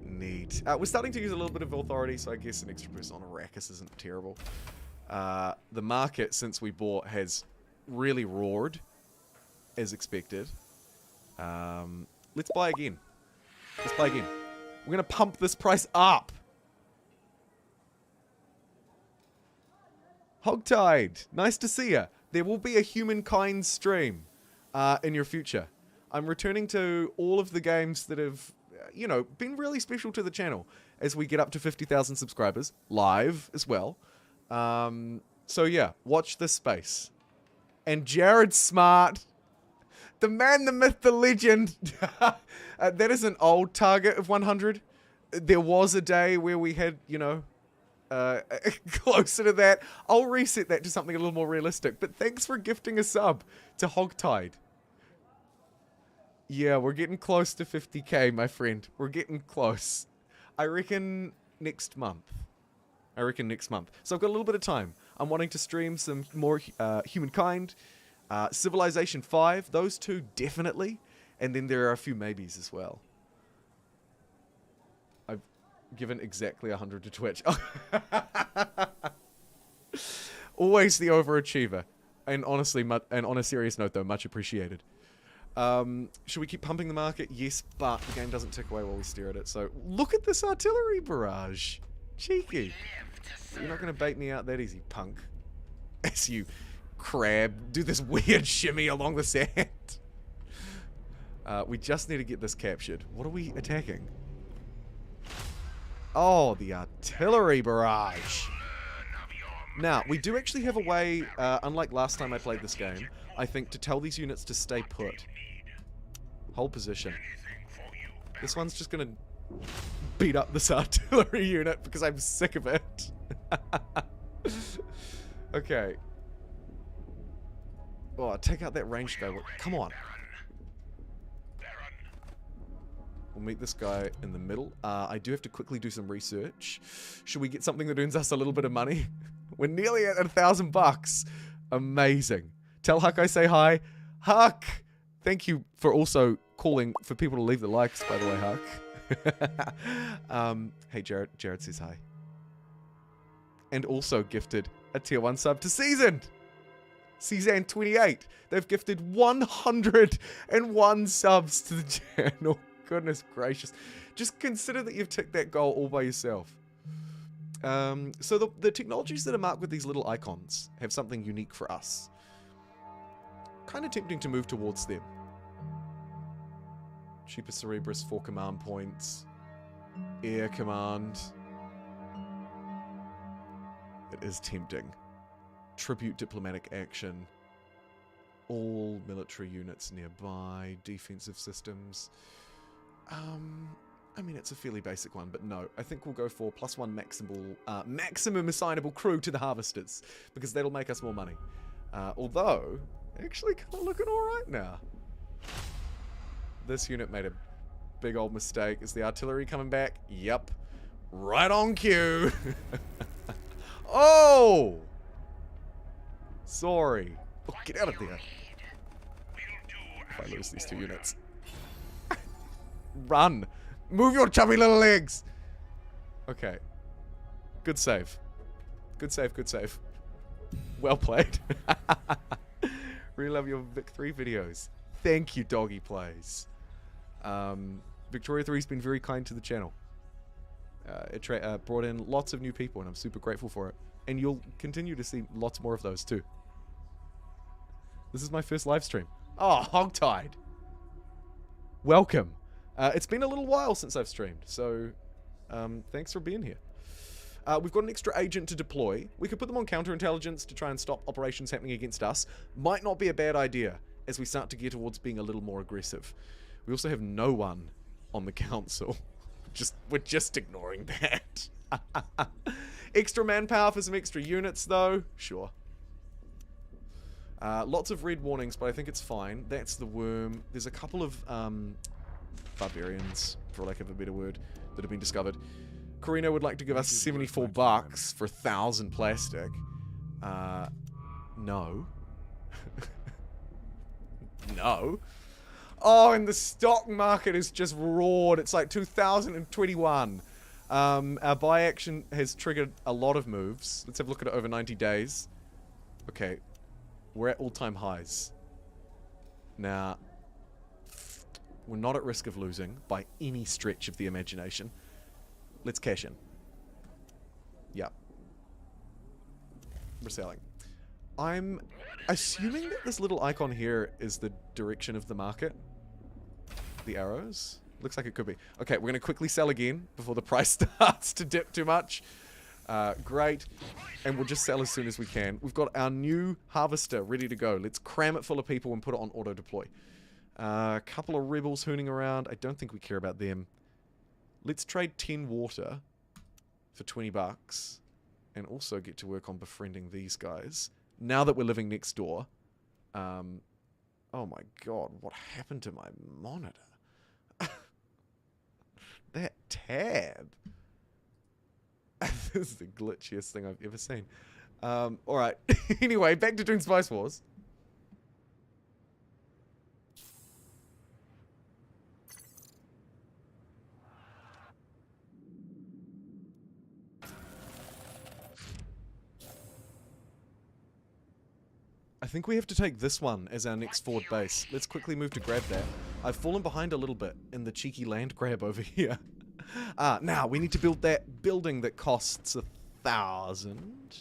Neat. We're starting to use a little bit of authority, so I guess an extra person on Arrakis isn't terrible. The market, since we bought, has really roared, as expected. Let's buy again. Let's buy again. We're going to pump this price up. Hogtide, nice to see ya. There will be a humankind stream in your future. I'm returning to all of the games that have, you know, been really special to the channel as we get up to 50,000 subscribers, live as well. So yeah, watch this space. And Jared Smart, the man, the myth, the legend. That is an old target of 100. There was a day where we had, you know, closer to that. I'll reset that to something a little more realistic. But thanks for gifting a sub to Hogtide. Yeah, we're getting close to 50k, my friend. We're getting close. I reckon next month. So I've got a little bit of time. I'm wanting to stream some more Humankind, Civilization 5, those two definitely. And then there are a few maybes as well. I've given exactly 100 to Twitch. Always the overachiever. And honestly, and on a serious note though, much appreciated. Should we keep pumping the market? Yes, but the game doesn't tick away while we stare at it. So look at this artillery barrage. Cheeky. You're not going to bait me out that easy, punk. As you crab do this weird shimmy along the sand. We just need to get this captured. What are we attacking? Oh, the artillery barrage. Now, we do actually have a way, unlike last time I played this game, I think, to tell these units to stay put. Hold position. This one's just gonna beat up this artillery unit because I'm sick of it. Okay. Oh, take out that ranged guy. Come on. We'll meet this guy in the middle. I do have to quickly do some research. Should we get something that earns us a little bit of money? We're nearly at $1,000. Amazing. Tell Huck I say hi. Huck! Thank you for also calling for people to leave the likes, by the way, Huck. Hey, Jared. Jared says hi. And also gifted a tier 1 sub to Seasoned. Season28. They've gifted 101 subs to the channel. Goodness gracious. Just consider that you've ticked that goal all by yourself. So the technologies that are marked with these little icons have something unique for us. Kind of tempting to move towards them. Cheaper Cerebrus, 4 command points. Air command. It is tempting. Tribute diplomatic action. All military units nearby. Defensive systems. I mean, it's a fairly basic one, but no. I think we'll go for +1 maximum assignable crew to the harvesters, because that'll make us more money. Although, actually kind of looking alright now. This unit made a big old mistake. Is the artillery coming back? Yep. Right on cue. Oh! Sorry. Oh, get out of there. If I lose these 2 units. Run! Move your chubby little legs! Okay. Good save. Good save, good save. Well played. Really love your Vic 3 videos. Thank you, Doggy Plays. Victoria 3's been very kind to the channel. It brought in lots of new people, and I'm super grateful for it. And you'll continue to see lots more of those, too. This is my first live stream. Oh, hogtied. Welcome. It's been a little while since I've streamed, so thanks for being here. We've got an extra agent to deploy. We could put them on counterintelligence to try and stop operations happening against us. Might not be a bad idea as we start to gear towards being a little more aggressive. We also have no one on the council. We're just ignoring that. Extra manpower for some extra units, though. Sure. Lots of red warnings, but I think it's fine. That's the worm. There's a couple of barbarians, for lack of a better word, that have been discovered. Corrino would like to give us $74 for 1,000 plastic. No. No. Oh, and the stock market is just roared. It's like 2021. Our buy action has triggered a lot of moves. Let's have a look at it over 90 days. Okay. We're at all-time highs. Now, we're not at risk of losing by any stretch of the imagination. Let's cash in. Yep. We're selling. I'm assuming that this little icon here is the direction of the market. The arrows. Looks like it could be. Okay, we're going to quickly sell again before the price starts to dip too much. Great. And we'll just sell as soon as we can. We've got our new harvester ready to go. Let's cram it full of people and put it on auto-deploy. A couple of rebels hooning around. I don't think we care about them. Let's trade 10 water for $20 and also get to work on befriending these guys. Now that we're living next door, Oh my god, what happened to my monitor? That tab. This is the glitchiest thing I've ever seen. Alright. Anyway, back to Dune Spice Wars. I think we have to take this one as our next forward base. Let's quickly move to grab that. I've fallen behind a little bit in the cheeky land grab over here. Now, we need to build that building that costs 1,000.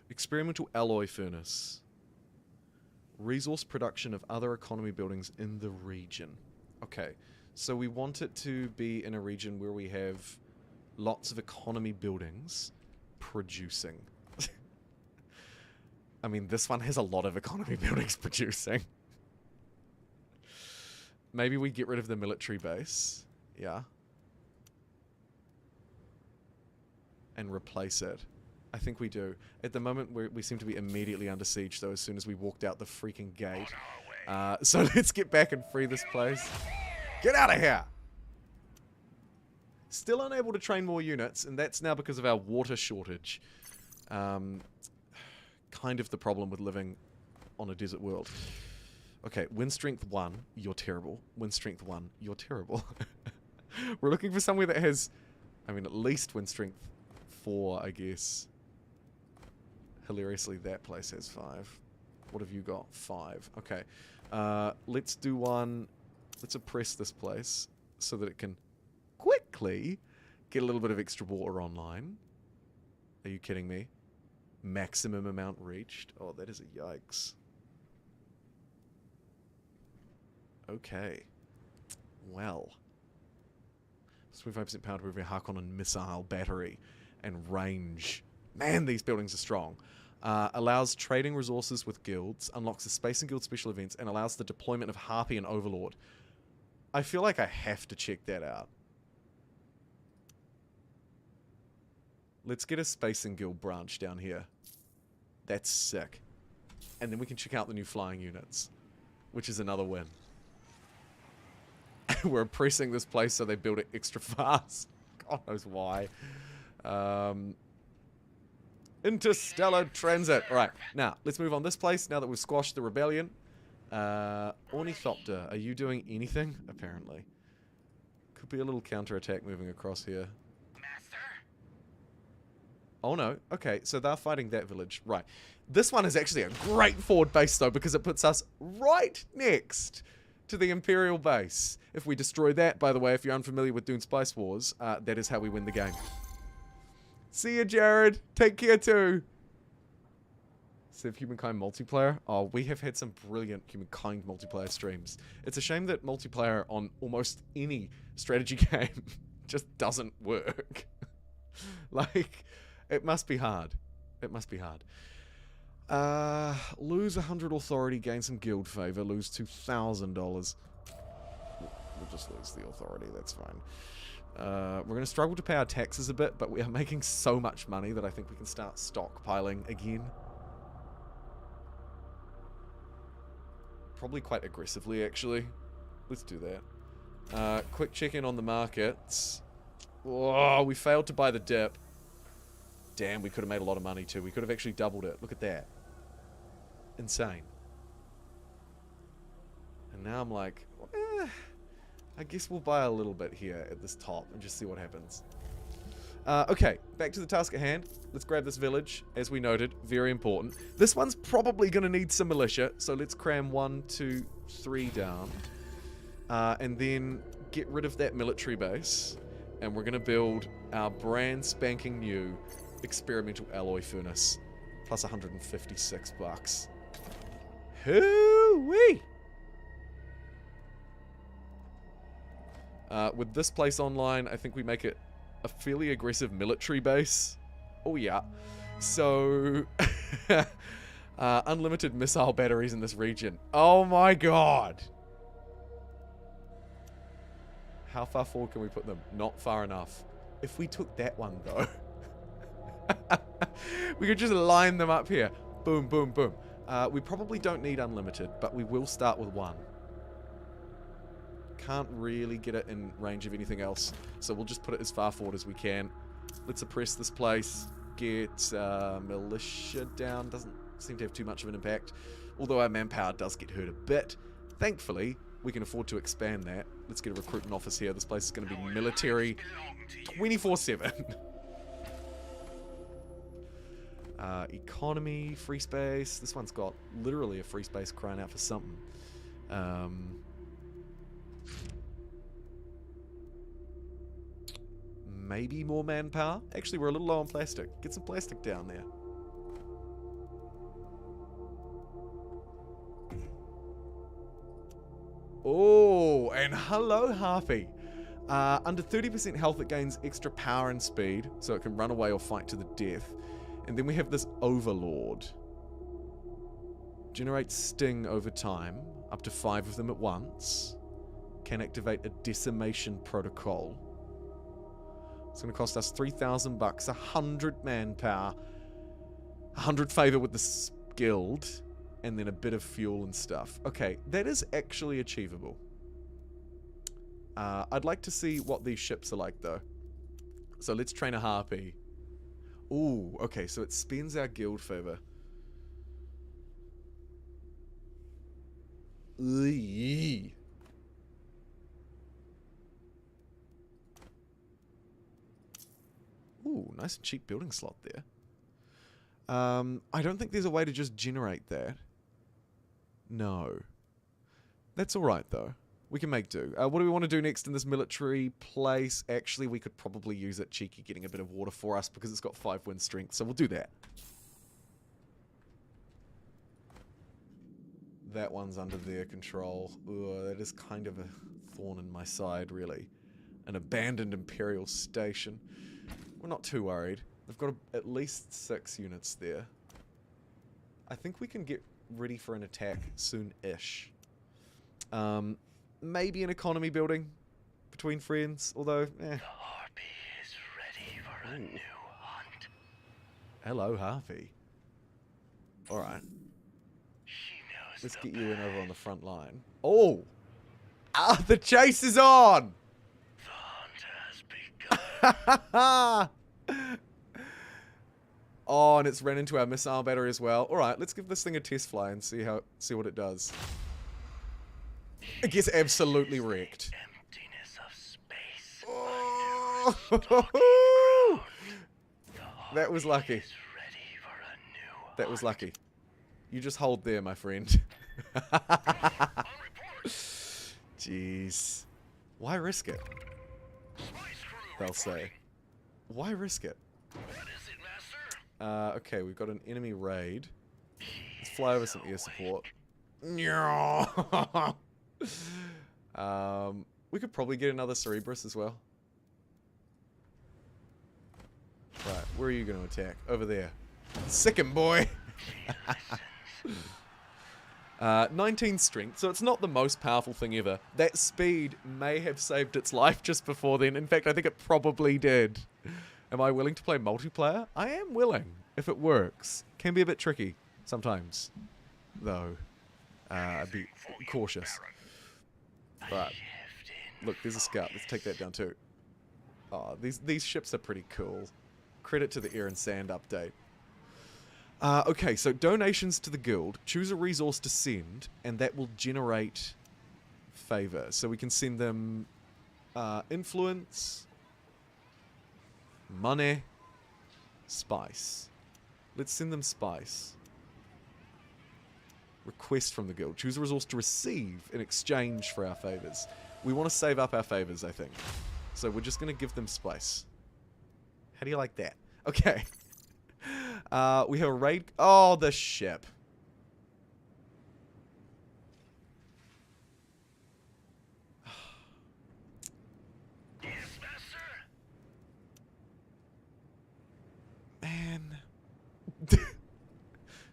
Experimental alloy furnace. Resource production of other economy buildings in the region. Okay, so we want it to be in a region where we have lots of economy buildings producing. I mean, this one has a lot of economy buildings producing. Maybe we get rid of the military base. Yeah. And replace it. I think we do. At the moment, we seem to be immediately under siege, though, as soon as we walked out the freaking gate. So let's get back and free this place. Get out of here! Still unable to train more units, and that's now because of our water shortage. Kind of the problem with living on a desert world. Okay, wind strength 1, you're terrible. Wind strength 1, you're terrible. We're looking for somewhere that has, I mean, at least wind strength 4, I guess. Hilariously, that place has 5. What have you got? 5. Okay. Let's do one. Let's oppress this place so that it can quickly get a little bit of extra water online. Are you kidding me? Maximum amount reached. Oh, that is a yikes. Okay. Well. 25% power to prove a Harkonnen missile battery and range. Man, these buildings are strong. Allows trading resources with guilds, unlocks the Space and Guild special events, and allows the deployment of Harpy and Overlord. I feel like I have to check that out. Let's get a Space and Guild branch down here. That's sick. And then we can check out the new flying units, which is another win. We're oppressing this place so they build it extra fast. God knows why. Interstellar transit. Alright, now, let's move on this place now that we've squashed the rebellion. Ornithopter, are you doing anything? Apparently. Could be a little counterattack moving across here. Oh no, okay, so they're fighting that village. Right. This one is actually a great forward base though, because it puts us right next to the Imperial base. If we destroy that, by the way, if you're unfamiliar with Dune Spice Wars, that is how we win the game. See ya, Jared. Take care too. Civ Humankind multiplayer. Oh, we have had some brilliant Humankind multiplayer streams. It's a shame that multiplayer on almost any strategy game just doesn't work. Like, it must be hard. It must be hard. Lose 100 authority, gain some guild favor, lose $2,000. We'll just lose the authority, that's fine. We're going to struggle to pay our taxes a bit, but we are making so much money that I think we can start stockpiling again. Probably quite aggressively, actually. Let's do that. Quick check-in on the markets. Oh, we failed to buy the dip. Damn, we could have made a lot of money too. We could have actually doubled it. Look at that. Insane. And now I'm like, I guess we'll buy a little bit here at this top and just see what happens. Okay, back to the task at hand. Let's grab this village, as we noted. Very important. This one's probably going to need some militia, so let's cram 1, 2, 3 down. And then get rid of that military base. And we're going to build our brand spanking new experimental alloy furnace. Plus 156 bucks. Hoo-wee! With this place online, I think we make it a fairly aggressive military base. Oh yeah. So, unlimited missile batteries in this region. Oh my god! How far forward can we put them? Not far enough. If we took that one though, we could just line them up here. Boom, boom, boom. We probably don't need unlimited, but we will start with one. Can't really get it in range of anything else, so we'll just put it as far forward as we can. Let's oppress this place. Get militia down. Doesn't seem to have too much of an impact, although our manpower does get hurt a bit. Thankfully, we can afford to expand that. Let's get a recruitment office here. This place is going to be military 24/7. Economy, free space. This one's got literally a free space crying out for something. Maybe more manpower. Actually, we're a little low on plastic. Get some plastic down there. Oh, and hello, Harpy. Under 30% health, it gains extra power and speed, so it can run away or fight to the death. And then we have this Overlord. Generates sting over time, up to 5 of them at once. Can activate a decimation protocol. It's going to cost us 3,000 bucks, 100 manpower, 100 favor with the guild, and then a bit of fuel and stuff. Okay, that is actually achievable. I'd like to see what these ships are like, though. So let's train a Harpy. Ooh, okay, so it spends our guild favor. Eee. Ooh, nice and cheap building slot there. I don't think there's a way to just generate that. No. That's alright, though. We can make do. What do we want to do next in this military place? Actually, we could probably use it cheeky getting a bit of water for us because it's got 5 wind strength, so we'll do that. That one's under their control. Ooh, that is kind of a thorn in my side, really. An abandoned Imperial station. We're not too worried. They've got at least 6 units there. I think we can get ready for an attack soon-ish. Maybe an economy building between friends, although, The Harpy is ready for a new hunt. Hello, Harpy. Alright. She knows Let's the get you in over on the path. front line. Oh! Ah, the chase is on! The hunt has begun. Oh, and it's ran into our missile battery as well. Alright, let's give this thing a test fly and see what it does. It gets absolutely wrecked. Emptiness of space. Oh. That was lucky. Is ready for a new That was lucky. You just hold there, my friend. Jeez. Why risk it? They'll say. Why risk it? What is it, Master? Okay, we've got an enemy raid. Let's fly over some air support. We could probably get another Cerberus as well. Right, where are you going to attack? Over there. Sick 'em, boy! 19 strength, so it's not the most powerful thing ever. That speed may have saved its life just before then. In fact, I think it probably did. Am I willing to play multiplayer? I am willing, if it works. Can be a bit tricky sometimes, though. I'd be cautious. Right. Look, there's a scout. Let's take that down too. Oh, these ships are pretty cool. Credit to the Air and Sand update. Okay, so donations to the guild. Choose a resource to send, and that will generate favor. So we can send them influence, money, spice. Let's send them spice. Request from the guild. Choose a resource to receive in exchange for our favors. We want to save up our favors, I think. So we're just going to give them spice. How do you like that? Okay. We have a raid. Oh, the ship. Yes, Master. Man.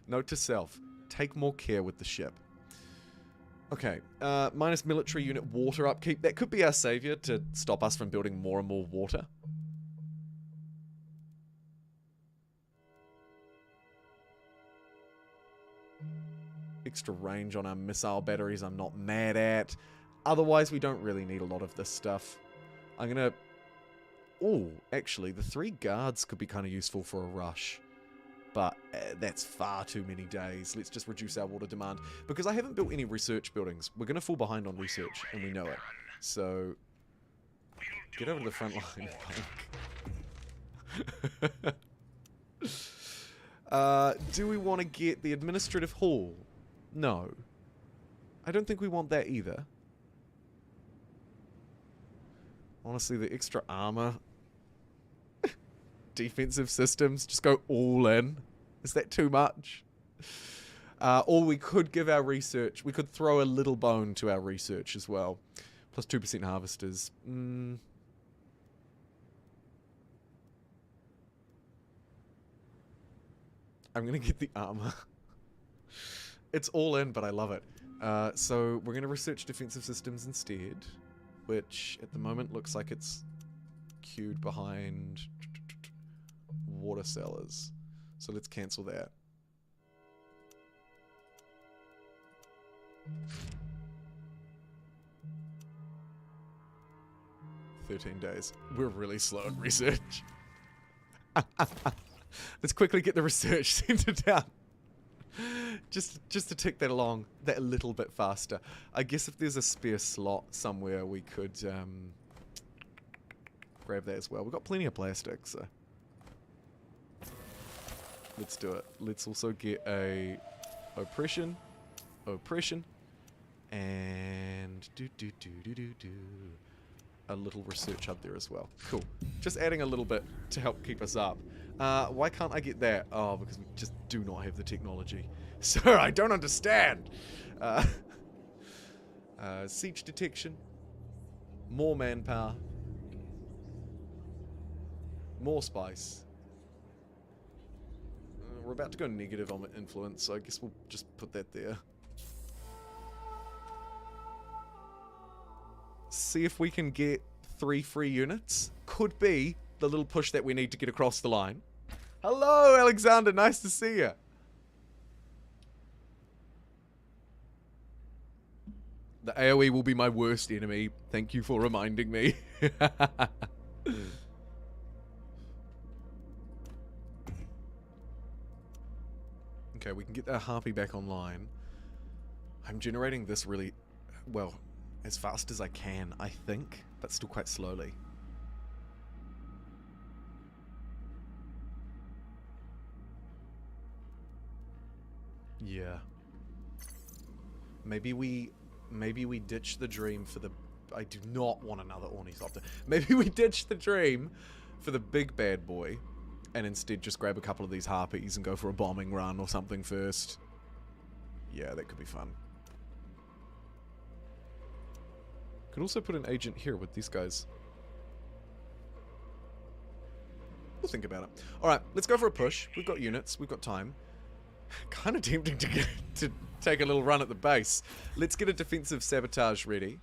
Note to self. Take more care with the ship. Okay. Minus military unit water upkeep. That could be our savior to stop us from building more and more water. Extra range on our missile batteries I'm not mad at. Otherwise, we don't really need a lot of this stuff. I'm gonna... Oh, actually, the 3 guards could be kind of useful for a rush. But that's far too many days. Let's just reduce our water demand. Because I haven't built any research buildings. We're going to fall behind on research, and we know it. So, get over to the front line, punk. Do we want to get the administrative hall? No. I don't think we want that either. Honestly, the extra armor... defensive systems, just go all in. Is that too much? Or we could give our research, we could throw a little bone to our research as well. Plus 2% harvesters. I'm gonna get the armor. It's all in, but I love it. So we're gonna research defensive systems instead, which at the moment looks like it's queued behind water cellars. So let's cancel that. "13 days. We're really slow at research. Let's quickly get the research center down. Just to tick that along that a little bit faster. I guess if there's a spare slot somewhere, we could grab that as well. We've got plenty of plastic, so let's do it. Let's also get a oppression, and a little research hub there as well. Cool. Just adding a little bit to help keep us up. Why can't I get that? Oh, because we just do not have the technology. Sir, I don't understand. Siege detection. More manpower. More spice. We're about to go negative on influence, so I guess we'll just put that there. See if we can get 3 free units. Could be the little push that we need to get across the line. Hello, Alexander. Nice to see you. The AoE will be my worst enemy. Thank you for reminding me. Okay, we can get that harpy back online. I'm generating this really, well, as fast as I can, I think, but still quite slowly. Yeah. Maybe we ditch the dream for the... I do not want another Ornithopter. Maybe we ditch the dream for the big bad boy, and instead just grab a couple of these harpies and go for a bombing run or something first. Yeah, that could be fun. Could also put an agent here with these guys. We'll think about it. Alright, let's go for a push. We've got units, we've got time. Kind of tempting to take a little run at the base. Let's get a defensive sabotage ready.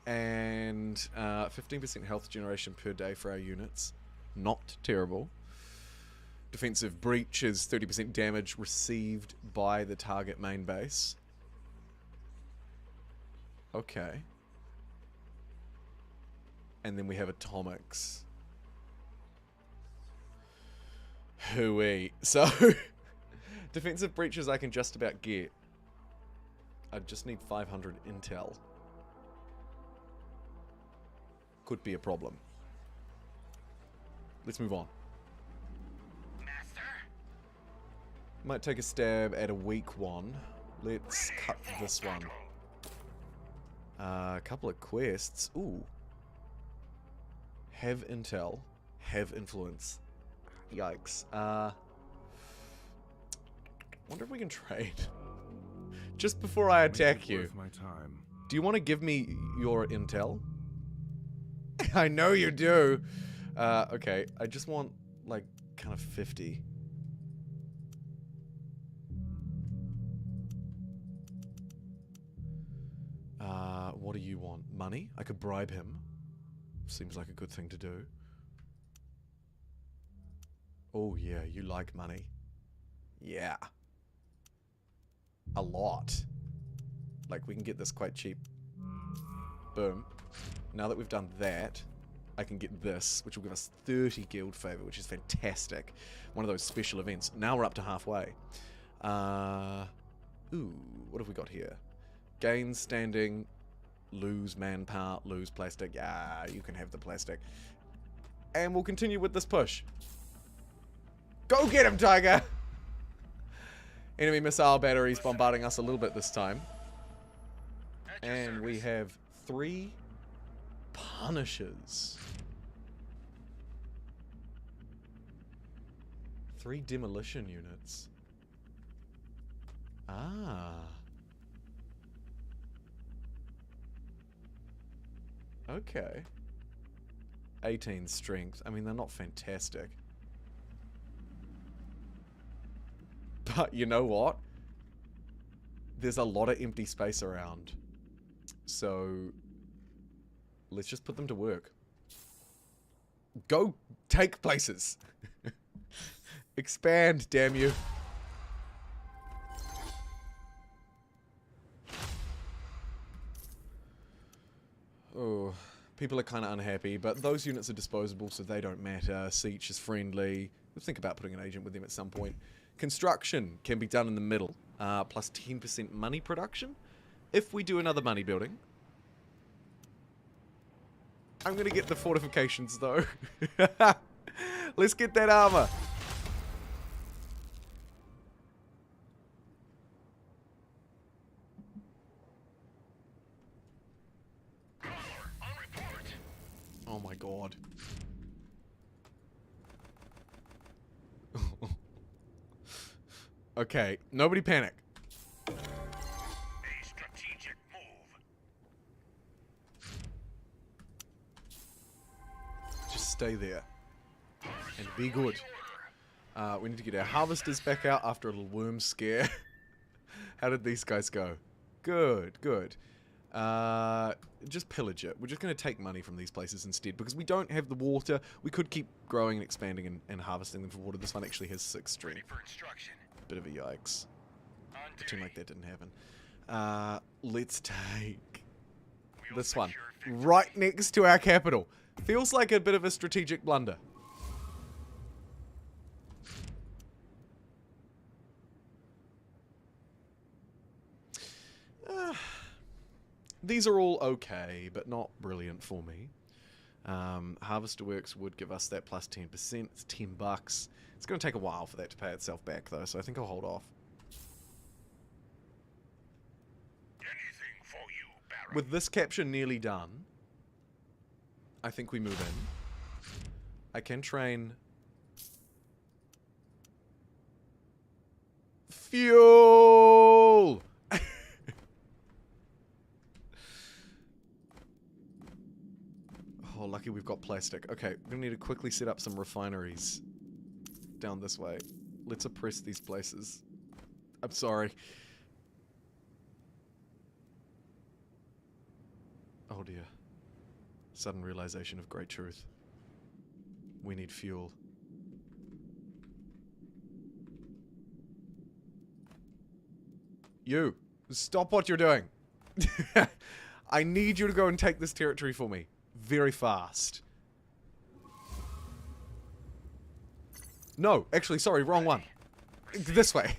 And 15% health generation per day for our units. Not terrible. Defensive breach is 30% damage received by the target main base. Okay. And then we have atomics. Hooey. So, defensive breaches I can just about get. I just need 500 intel. Could be a problem. Let's move on. Master? Might take a stab at a weak one. Let's cut this one. A couple of quests. Ooh. Have intel. Have influence. Yikes. Wonder if we can trade. Just before I attack you. My time. Do you want to give me your intel? I know you do. Okay, I just want, like, kind of 50. What do you want? Money? I could bribe him. Seems like a good thing to do. Oh yeah, you like money. Yeah. a lot. Like, we can get this quite cheap. Boom. Now that we've done that, I can get this, which will give us 30 guild favor, which is fantastic. One of those special events. Now we're up to halfway. Ooh, what have we got here? Gain standing, lose manpower, lose plastic. Yeah, you can have the plastic. And we'll continue with this push. Go get him, Tiger! Enemy missile batteries bombarding us a little bit this time. And we have 3 Punishers. 3 demolition units. Ah. Okay. 18 strength. I mean, they're not fantastic. But you know what? There's a lot of empty space around. So let's just put them to work. Go take places. Expand, damn you. Oh, people are kind of unhappy, but those units are disposable, so they don't matter. Siege is friendly. We'll think about putting an agent with them at some point. Construction can be done in the middle, plus 10% money production. If we do another money building. I'm going to get the fortifications, though. Let's get that armor. Oh my god. Okay, nobody panic. A strategic move. Just stay there. And be good. We need to get our harvesters back out after a little worm scare. How did these guys go? Good, good. Just pillage it. We're just going to take money from these places instead because we don't have the water. We could keep growing and expanding and harvesting them for water. This one actually has 6 strength. Ready for instruction. Bit of a yikes. On Pretend duty. like that didn't happen. Let's take We'll this one. secure victory. Right next to our capital. Feels like a bit of a strategic blunder. These are all okay, but not brilliant for me. Harvester Works would give us that plus 10%. It's $10. It's going to take a while for that to pay itself back, though, so I think I'll hold off. Anything for you, Baron. With this capture nearly done, I think we move in. I can train... Fuel! Oh, lucky we've got plastic. Okay, we're gonna need to quickly set up some refineries down this way. Let's oppress these places. I'm sorry. Oh dear. Sudden realization of great truth. We need fuel. You! Stop what you're doing! I need you to go and take this territory for me. Very fast. No, actually, sorry, wrong one. This way.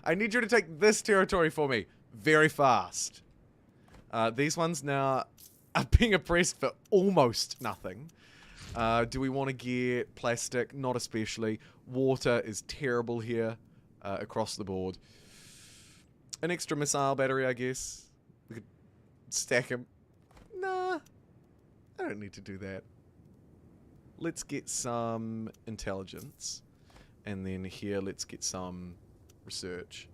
I need you to take this territory for me. Very fast. These ones now are being oppressed for almost nothing. Do we want to get plastic? Not especially. Water is terrible here across the board. An extra missile battery, I guess. We could stack him. Nah. I don't need to do that. Let's get some intelligence. And then here, let's get some research.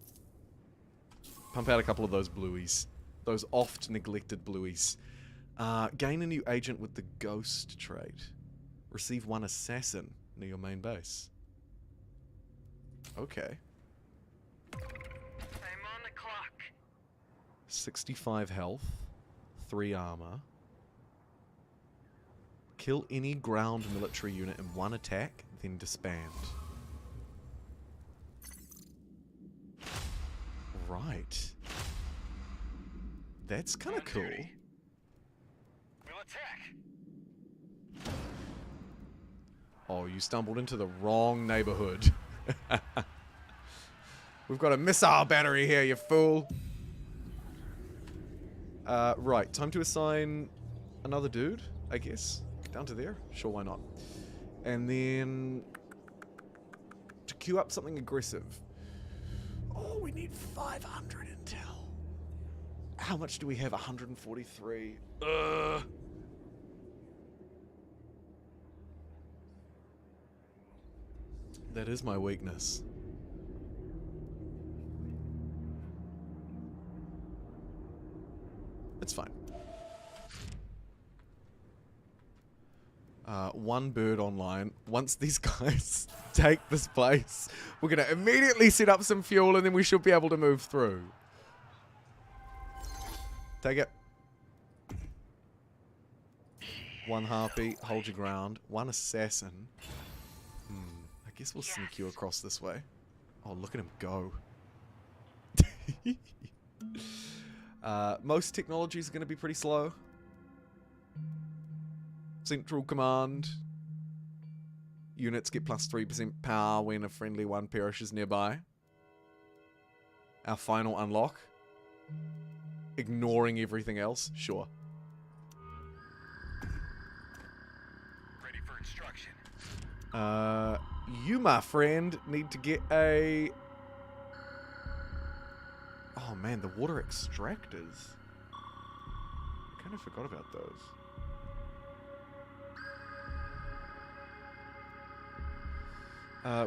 Pump out a couple of those blueies. Those oft neglected blueies. Gain a new agent with the ghost trait. Receive 1 assassin near your main base. Okay. I'm on the clock. 65 health. 3 armor. Kill any ground military unit in 1 attack, then disband. Right. That's kind of cool. We'll attack. Oh, you stumbled into the wrong neighborhood. We've got a missile battery here, you fool. Right, time to assign another dude, I guess. Down to there? Sure, why not? And then to queue up something aggressive. Oh, we need 500 intel. How much do we have? 143. That is my weakness. It's fine. One bird online. Once these guys take this place, we're going to immediately set up some fuel and then we should be able to move through. Take it. One harpy, hold your ground. One assassin. I guess we'll sneak you across this way. Oh, look at him go. Most technologies are going to be pretty slow. Central command. Units get plus 3% power when a friendly one perishes nearby. Our final unlock. Ignoring everything else. Sure. Ready for instruction. You, my friend, need to get a... Oh man, the water extractors. I kind of forgot about those.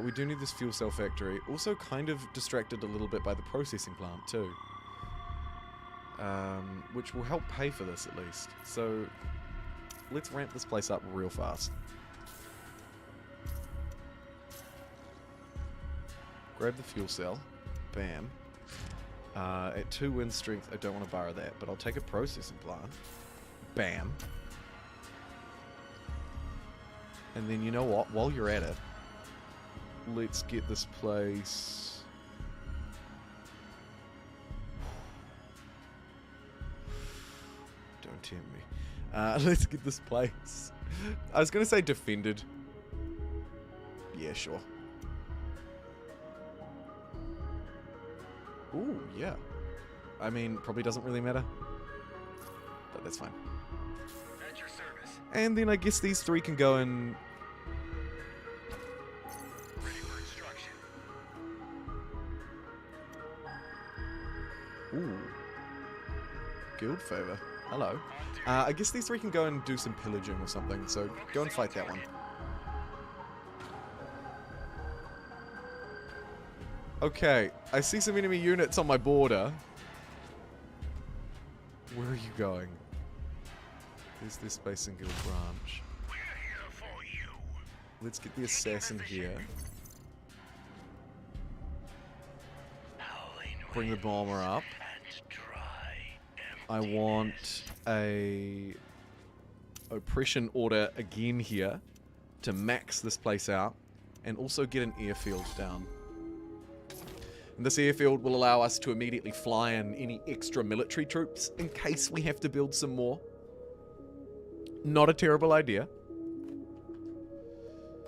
We do need this fuel cell factory. Also kind of distracted a little bit by the processing plant too. Which will help pay for this at least. So let's ramp this place up real fast. Grab the fuel cell. Bam. At 2 wind strength, I don't want to borrow that, but I'll take a processing plant. Bam. And then you know what? While you're at it, let's get this place... Don't tempt me. Let's get this place... I was going to say defended. Yeah, sure. Ooh, yeah. I mean, probably doesn't really matter. But that's fine. At your service. And then I guess these 3 can go in... Ready for instruction. Ooh. Guild favor. Hello. I guess these 3 can go and do some pillaging or something, so go and fight that one. Okay, I see some enemy units on my border. Where are you going? There's this base and guild branch. We're here for you. Let's get the assassin here. Bring the bomber up. I want a oppression order again here to max this place out and also get an airfield down. And this airfield will allow us to immediately fly in any extra military troops in case we have to build some more. Not a terrible idea.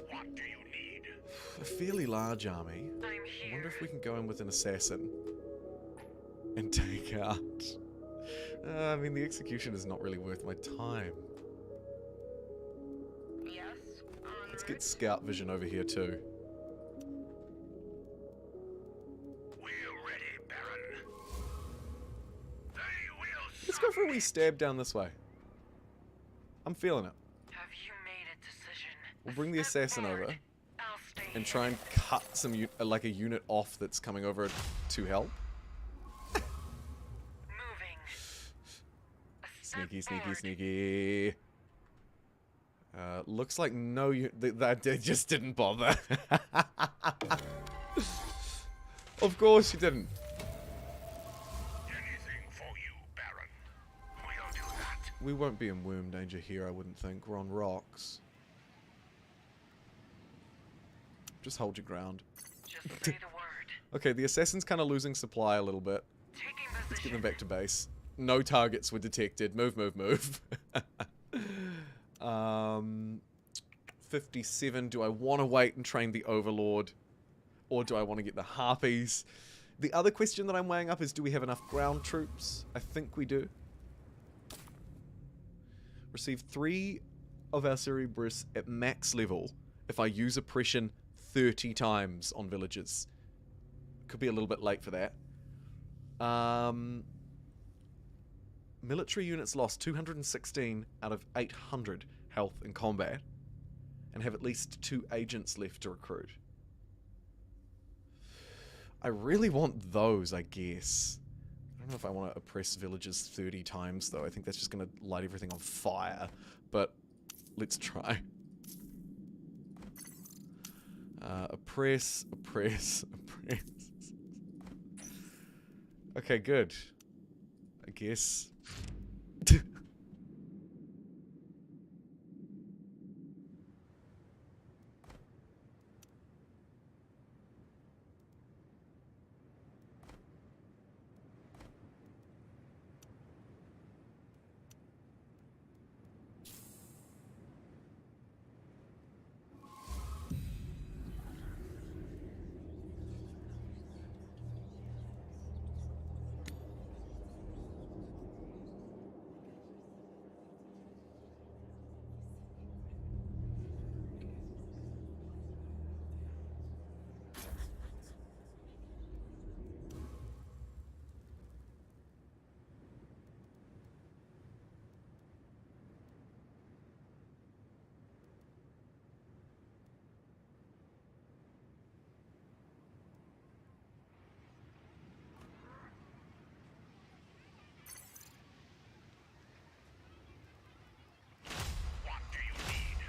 What do you need? A fairly large army. I'm I here. wonder if we can go in with an assassin and take out... I mean, the execution is not really worth my time. Yes. Let's get scout vision over here too. We're ready, Baron. They will. Let's go for a wee stab down this way. I'm feeling it. Have you made a decision? We'll bring the Step assassin forward. over I'll stay and here. try and cut some like a unit off that's coming over to help. Moving. Step Sneaky, sneaky, forward. sneaky. Looks like no, that just didn't bother. Of course you didn't. Anything for you, Baron. We'll do that. We won't be in worm danger here, I wouldn't think. We're on rocks. Just hold your ground. Just say the word. Okay, the assassin's kind of losing supply a little bit. Taking Let's get them position. back to base. No targets were detected. Move, move, move. 57. Do I want to wait and train the Overlord? Or do I want to get the Harpies? The other question that I'm weighing up is, do we have enough ground troops? I think we do. Receive 3 of our Cerebrus at max level if I use oppression 30 times on villagers. Could be a little bit late for that. Military units lost 216 out of 800 health in combat and have at least 2 agents left to recruit. I really want those, I guess. I don't know if I want to oppress villagers 30 times, though. I think that's just going to light everything on fire. But let's try. Oppress, oppress, oppress. Okay, good. I guess. What do you need?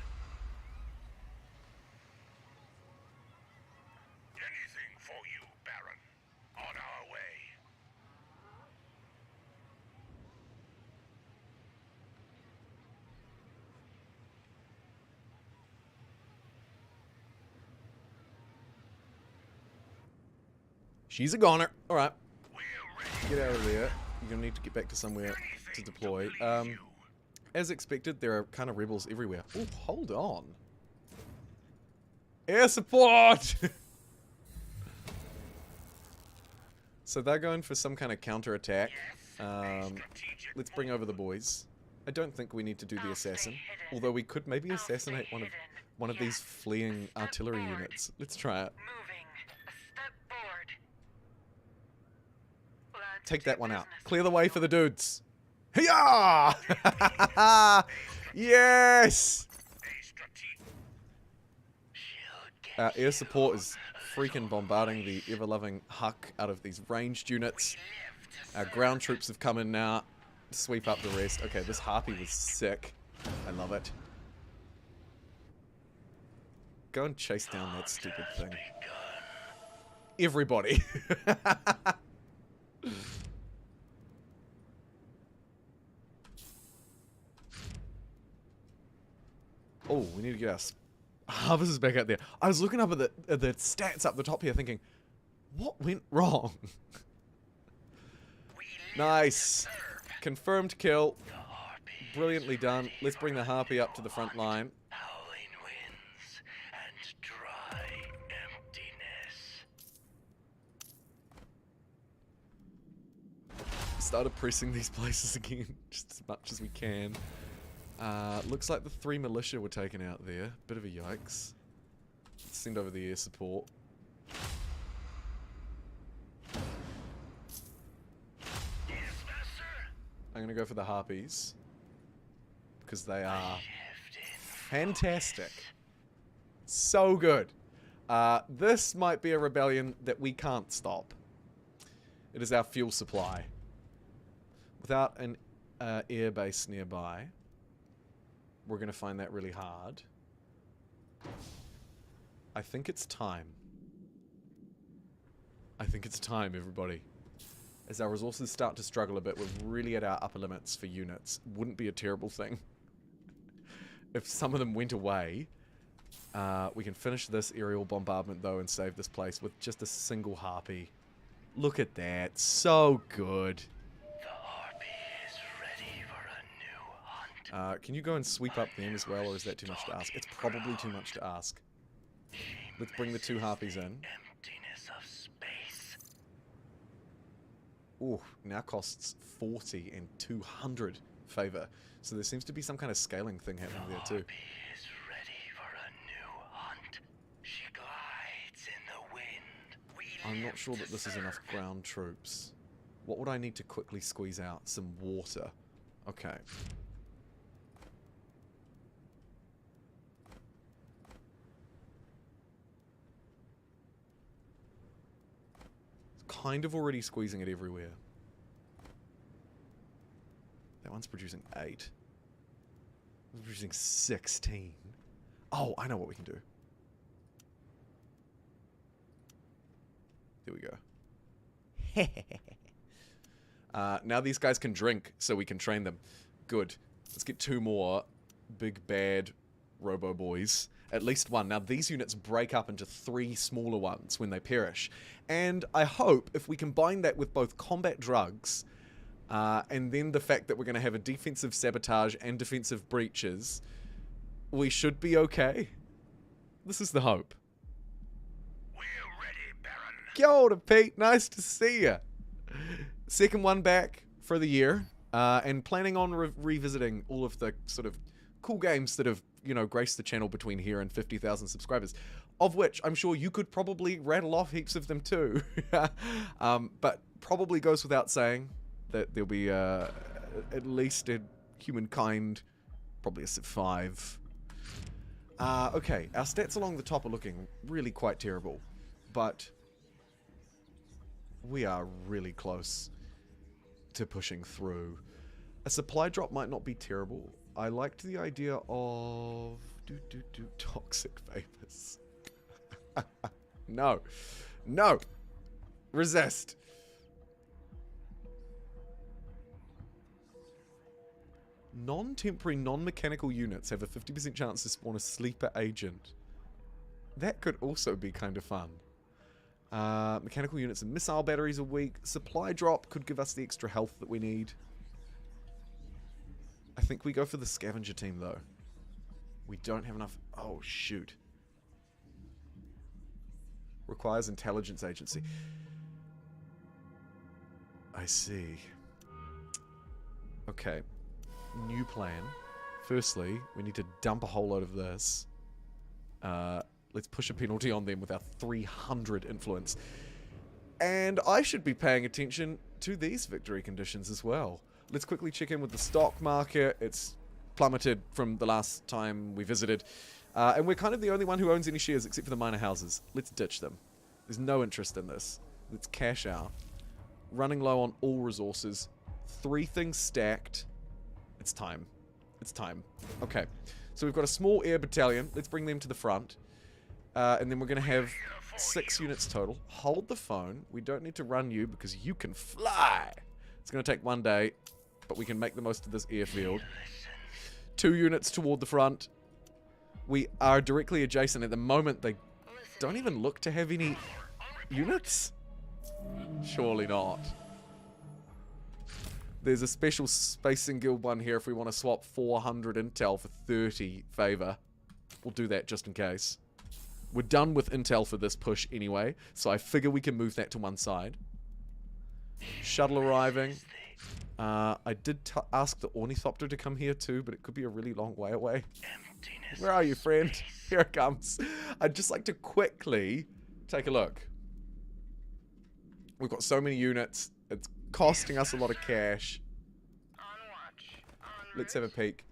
Anything for you, Baron. On our way. She's a goner. Alright. We're ready. Get out of there. You're going to need to get back to somewhere to deploy. As expected, there are kind of rebels everywhere. Oh, hold on. Air support! So they're going for some kind of counterattack. Let's bring over the boys. I don't think we need to do the assassin. Although we could maybe assassinate one of these fleeing artillery units. Let's try it. Moving. A step forward. Let's Take do that one out. business. Clear the way for the dudes. Hiya! Yes! Our air support is freaking bombarding the ever-loving Huck out of these ranged units. Our ground troops have come in now to sweep up the rest. Okay, this Harpy was sick. I love it. Go and chase down that stupid thing. Everybody. Oh, we need to get our harvesters back out there. I was looking up at the stats up the top here thinking, what went wrong? Nice. Confirmed kill. Brilliantly done. Let's bring the Harpy up to the front line. Howling winds and dry emptiness. Started pressing these places again, just as much as we can. Looks like the 3 militia were taken out there. Bit of a yikes. Let's send over the air support. Yes, master. I'm gonna go for the Harpies. Because they are fantastic. So good. This might be a rebellion that we can't stop. It is our fuel supply. Without an air base nearby, we're going to find that really hard. I think it's time. I think it's time, everybody. As our resources start to struggle a bit, we're really at our upper limits for units. Wouldn't be a terrible thing if some of them went away We can finish this aerial bombardment, though, and save this place with just a single harpy. Look at that. So good. The harpy is ready for a new hunt. Can you go and sweep up them as well, or is that too much to ask? It's probably too much to ask. Let's bring the 2 harpies in. Emptiness of space. Ooh, now costs 40 and 200 favor. So there seems to be some kind of scaling thing happening there too. Harpy is ready for a new hunt. She glides in the wind. We I'm not live sure to that this is enough serve. ground troops. What would I need to quickly squeeze out? Some water. Okay. Kind of already squeezing it everywhere. That one's producing 8. It's producing 16. Oh, I know what we can do. There we go. Now these guys can drink, so we can train them. Good. Let's get 2 more big bad robo boys. At least 1. Now these units break up into 3 smaller ones when they perish. And I hope if we combine that with both combat drugs, and then the fact that we're going to have a defensive sabotage and defensive breaches, we should be okay. This is the hope. We're ready, Baron. Kia ora, Pete. Nice to see you. Second one back for the year. And planning on revisiting all of the sort of cool games that have, you know, graced the channel between here and 50,000 subscribers. Of which I'm sure you could probably rattle off heaps of them too. But probably goes without saying that there'll be at least a humankind, probably a Civ 5. Okay, our stats along the top are looking really quite terrible. But we are really close to pushing through. A supply drop might not be terrible. I liked the idea of toxic vapors. No. No. Resist. Non-temporary, non-mechanical units have a 50% chance to spawn a sleeper agent. That could also be kind of fun. Mechanical units and missile batteries are weak. Supply drop could give us the extra health that we need. I think we go for the scavenger team, though. We don't have enough... Oh, shoot. Requires intelligence agency. I see. Okay. New plan. Firstly, we need to dump a whole load of this. Let's push a penalty on them with our 300 influence. And I should be paying attention to these victory conditions as well. Let's quickly check in with the stock market. It's plummeted from the last time we visited. And we're kind of the only one who owns any shares except for the minor houses. Let's ditch them. There's no interest in this. Let's cash out. Running low on all resources. 3 things stacked. It's time. It's time. Okay. So we've got a small air battalion. Let's bring them to the front. And then we're going to have 6 units total. Hold the phone. We don't need to run you because you can fly. It's going to take 1 day, but we can make the most of this airfield. 2 units toward the front. We are directly adjacent. At the moment, they don't even look to have any units. Surely not. There's a special Spacing Guild one here if we want to swap 400 intel for 30 favor. We'll do that just in case. We're done with intel for this push anyway, so I figure we can move that to one side. Shuttle arriving. I did ask the Ornithopter to come here too, but it could be a really long way away. Where are you, friend? Here it comes. I'd just like to quickly take a look. We've got so many units. It's costing us a lot of cash. Let's have a peek.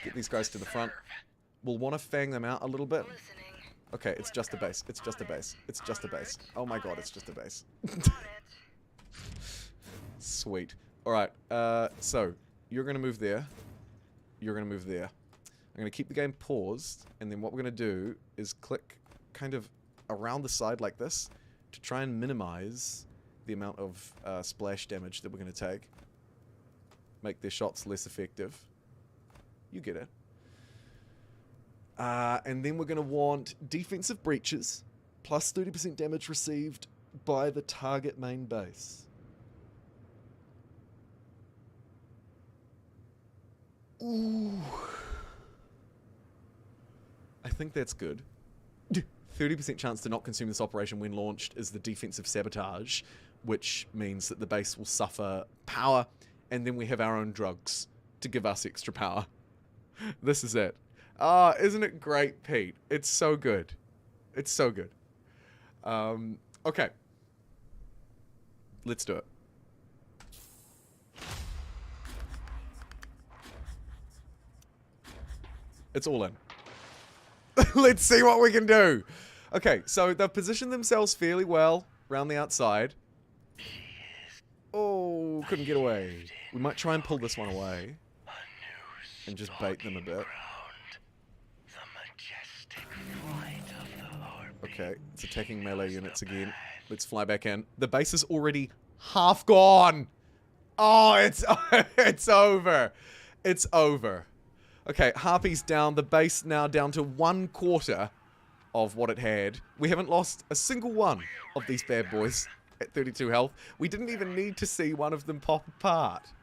Get these guys to the front. We'll want to fang them out a little bit. Okay, it's just a base. It's just a base. It's just a base. Oh my god, it's just a base. Sweet. Alright, so, you're going to move there. You're going to move there. I'm going to keep the game paused, and then what we're going to do is click kind of around the side like this to try and minimize the amount of splash damage that we're going to take. Make their shots less effective. You get it. And then we're going to want defensive breaches, plus 30% damage received by the target main base. Ooh. I think that's good. 30% chance to not consume this operation when launched is the defensive sabotage, which means that the base will suffer power, and then we have our own drugs to give us extra power. This is it. Ah, isn't it great, Pete? It's so good. It's so good. Okay. Let's do it. It's all in. Let's see what we can do. Okay, so they've positioned themselves fairly well around the outside. Oh, couldn't get away. We might try and pull this one away and just bait them a bit. Okay, it's attacking melee units again. Let's fly back in. The base is already half gone. Oh, it's over. It's over. Okay, Harpy's down. The base now down to 1/4 of what it had. We haven't lost a single one of these bad boys at 32 health. We didn't even need to see one of them pop apart.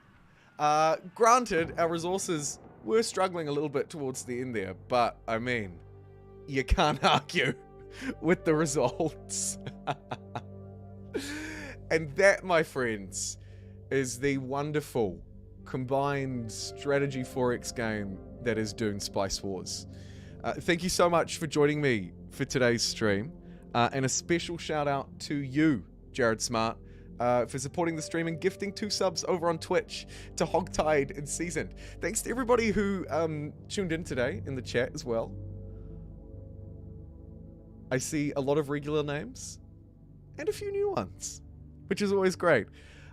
Granted, our resources were struggling a little bit towards the end there, but, I mean, you can't argue with the results. And that, my friends, is the wonderful combined strategy 4X game that is Dune Spice Wars. Thank you so much for joining me for today's stream, and a special shout out to you, Jared Smart, for supporting the stream and gifting 2 subs over on Twitch to Hogtied and Seasoned. Thanks to everybody who tuned in today in the chat as well. I see a lot of regular names and a few new ones, which is always great.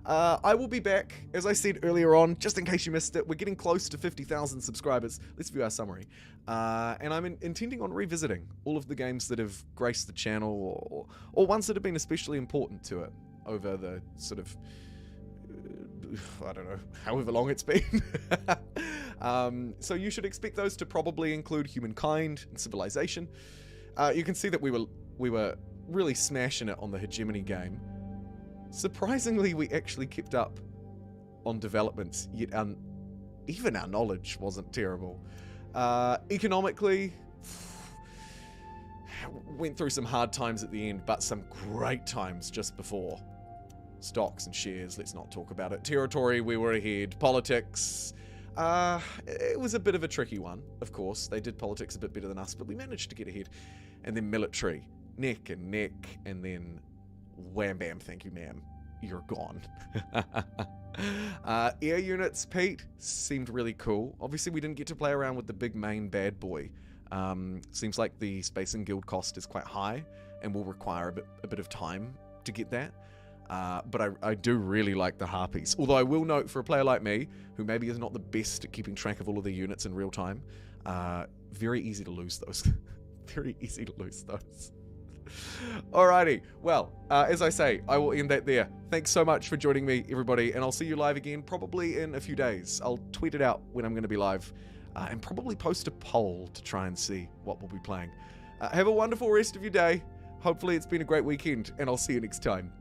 I will be back, as I said earlier on, just in case you missed it. We're getting close to 50,000 subscribers. Let's view our summary. And I'm intending on revisiting all of the games that have graced the channel, or ones that have been especially important to it over the sort of, I don't know, however long it's been. So you should expect those to probably include Humankind and Civilization. You can see that we were really smashing it on the Hegemony game. Surprisingly, we actually kept up on developments, yet even our knowledge wasn't terrible. Economically, went through some hard times at the end, but some great times just before. Stocks and shares, let's not talk about it. Territory, we were ahead. Politics, it was a bit of a tricky one, of course. They did politics a bit better than us, but we managed to get ahead. And then military, neck and neck, and then wham bam, thank you ma'am, you're gone. Air units, Pete, seemed really cool. Obviously we didn't get to play around with the big main bad boy. Seems like the space and guild cost is quite high and will require a bit of time to get that. But I do really like the Harpies. Although I will note, for a player like me, who maybe is not the best at keeping track of all of the units in real time, very easy to lose those. Very easy to lose those. Alrighty, well, as I say, I will end that there. Thanks so much for joining me, everybody, and I'll see you live again probably in a few days. I'll tweet it out when I'm going to be live, and probably post a poll to try and see what we'll be playing. Have a wonderful rest of your day. Hopefully it's been a great weekend, and I'll see you next time.